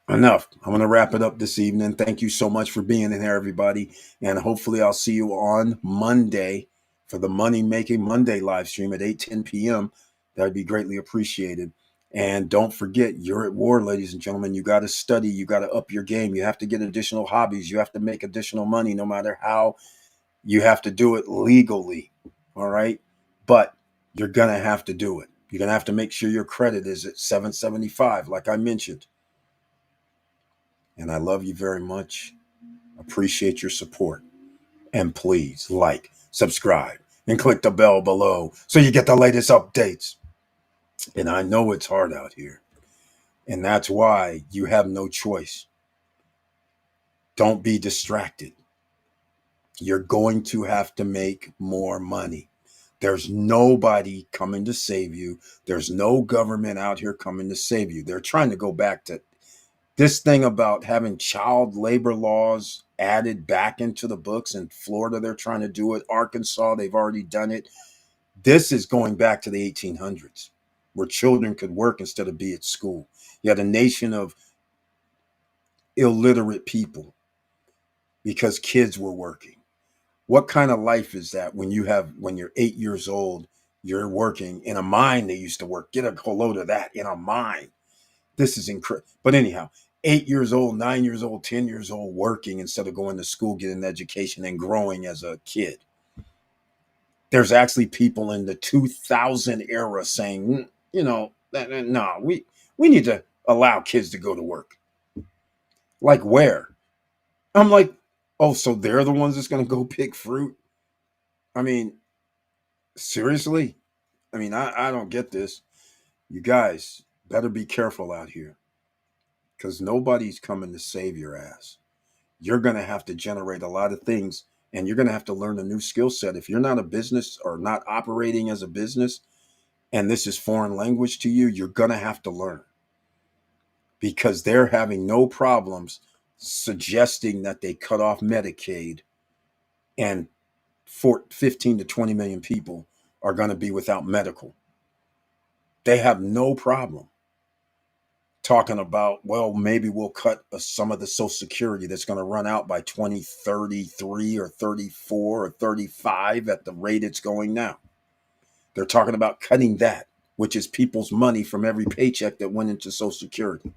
enough. I'm going to wrap it up this evening. Thank you so much for being in here, everybody. And hopefully I'll see you on Monday for the Money Making Monday live stream at 8:10 p.m. That would be greatly appreciated. And don't forget, you're at war, ladies and gentlemen. You got to study. You got to up your game. You have to get additional hobbies. You have to make additional money, no matter how. You have to do it legally. All right. But you're going to have to do it. You're going to have to make sure your credit is at 775, like I mentioned. And I love you very much. Appreciate your support. And please like, subscribe, and click the bell below so you get the latest updates. And I know it's hard out here. And that's why you have no choice. Don't be distracted. You're going to have to make more money. There's nobody coming to save you. There's no government out here coming to save you. They're trying to go back to this thing about having child labor laws added back into the books. In Florida, they're trying to do it. Arkansas, they've already done it. This is going back to the 1800s, where children could work instead of be at school. You had a nation of illiterate people because kids were working. What kind of life is that when you're 8 years old, you're working in a mine? They used to work. Get a whole load of that, in a mine. This is incredible. But anyhow, 8 years old, 9 years old, 10 years old, working instead of going to school, getting an education, and growing as a kid. There's actually people in the 2000 era saying, no, we need to allow kids to go to work. Like where? I'm like, oh, so they're the ones that's going to go pick fruit? I mean, seriously? I mean, I don't get this. You guys better be careful out here, because nobody's coming to save your ass. You're going to have to generate a lot of things, and you're going to have to learn a new skill set. If you're not a business or not operating as a business, and this is foreign language to you, you're going to have to learn, because they're having no problems suggesting that they cut off Medicaid, and 15 to 20 million people are going to be without medical. They have no problem talking about, well, maybe we'll cut some of the Social Security that's going to run out by 2033 or 34 or 35 at the rate it's going now. They're talking about cutting that, which is people's money from every paycheck that went into Social Security.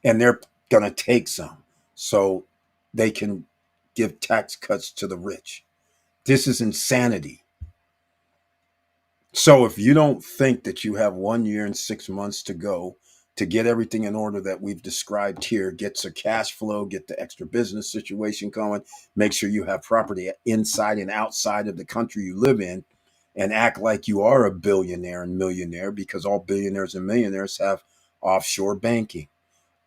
And they're going to take some so they can give tax cuts to the rich. This is insanity. So if you don't think that you have 1 year and 6 months to go to get everything in order that we've described here, get the cash flow, get the extra business situation going, make sure you have property inside and outside of the country you live in, and act like you are a billionaire and millionaire, because all billionaires and millionaires have offshore banking,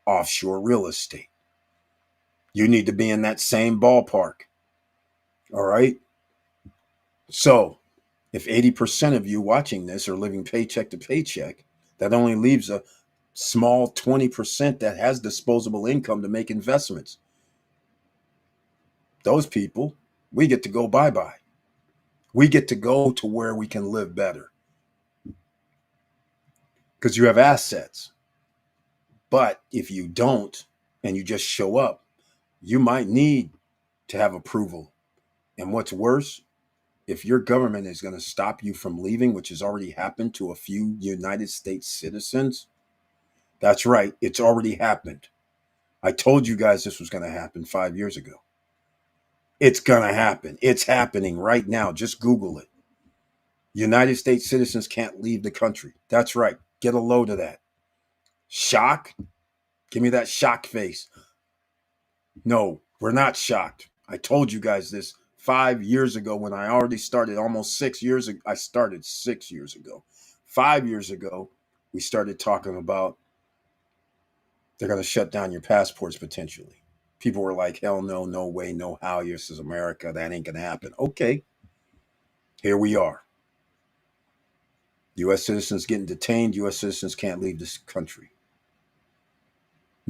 offshore real estate. You need to be in that same ballpark. All right. So if 80% of you watching this are living paycheck to paycheck, that only leaves a small 20% that has disposable income to make investments. Those people, we get to go bye bye. We get to go to where we can live better because you have assets. But if you don't and you just show up, you might need to have approval. And what's worse, if your government is going to stop you from leaving, which has already happened to a few United States citizens, that's right, it's already happened. I told you guys this was going to happen 5 years ago. It's going to happen. It's happening right now. Just Google it. United States citizens can't leave the country. That's right. Get a load of that. Shock? Give me that shock face. No, we're not shocked. I told you guys this 5 years ago when I already started, almost 6 years ago. I started 6 years ago. 5 years ago, we started talking about they're going to shut down your passports potentially. People were like, hell no, no way, no how. This is America. That ain't going to happen. Okay, here we are. U.S. citizens getting detained. U.S. citizens can't leave this country.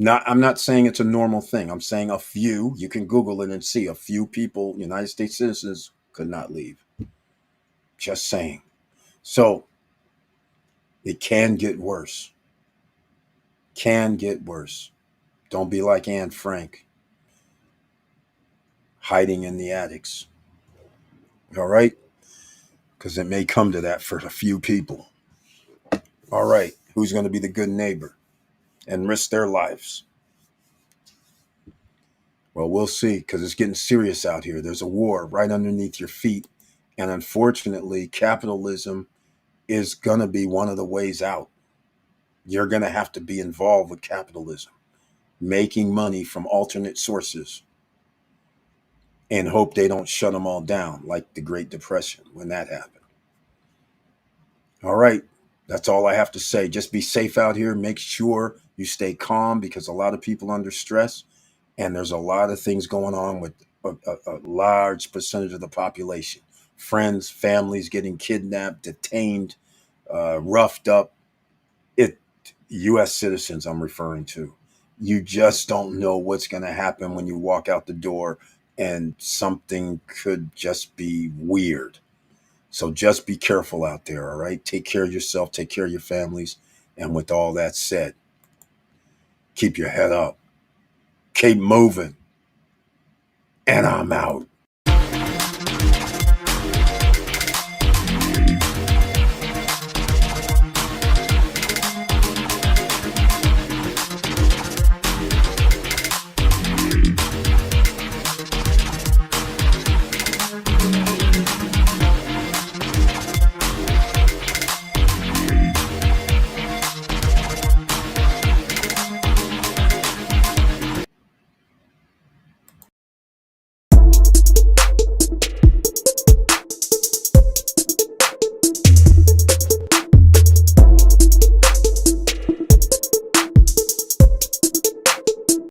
I'm not saying it's a normal thing. I'm saying a few. You can Google it and see a few people, United States citizens, could not leave. Just saying. So it can get worse. Can get worse. Don't be like Anne Frank, hiding in the attics. All right? Because it may come to that for a few people. All right. Who's going to be the good neighbor and risk their lives? Well, we'll see, because it's getting serious out here. There's a war right underneath your feet. And unfortunately, capitalism is going to be one of the ways out. You're going to have to be involved with capitalism, making money from alternate sources, and hope they don't shut them all down like the Great Depression when that happened. All right. That's all I have to say. Just be safe out here. Make sure you stay calm, because a lot of people under stress, and there's a lot of things going on with a large percentage of the population. Friends, families getting kidnapped, detained, roughed up. It U.S. citizens I'm referring to. You just don't know what's going to happen when you walk out the door, and something could just be weird. So just be careful out there, all right? Take care of yourself, take care of your families. And with all that said, keep your head up, keep moving, and I'm out.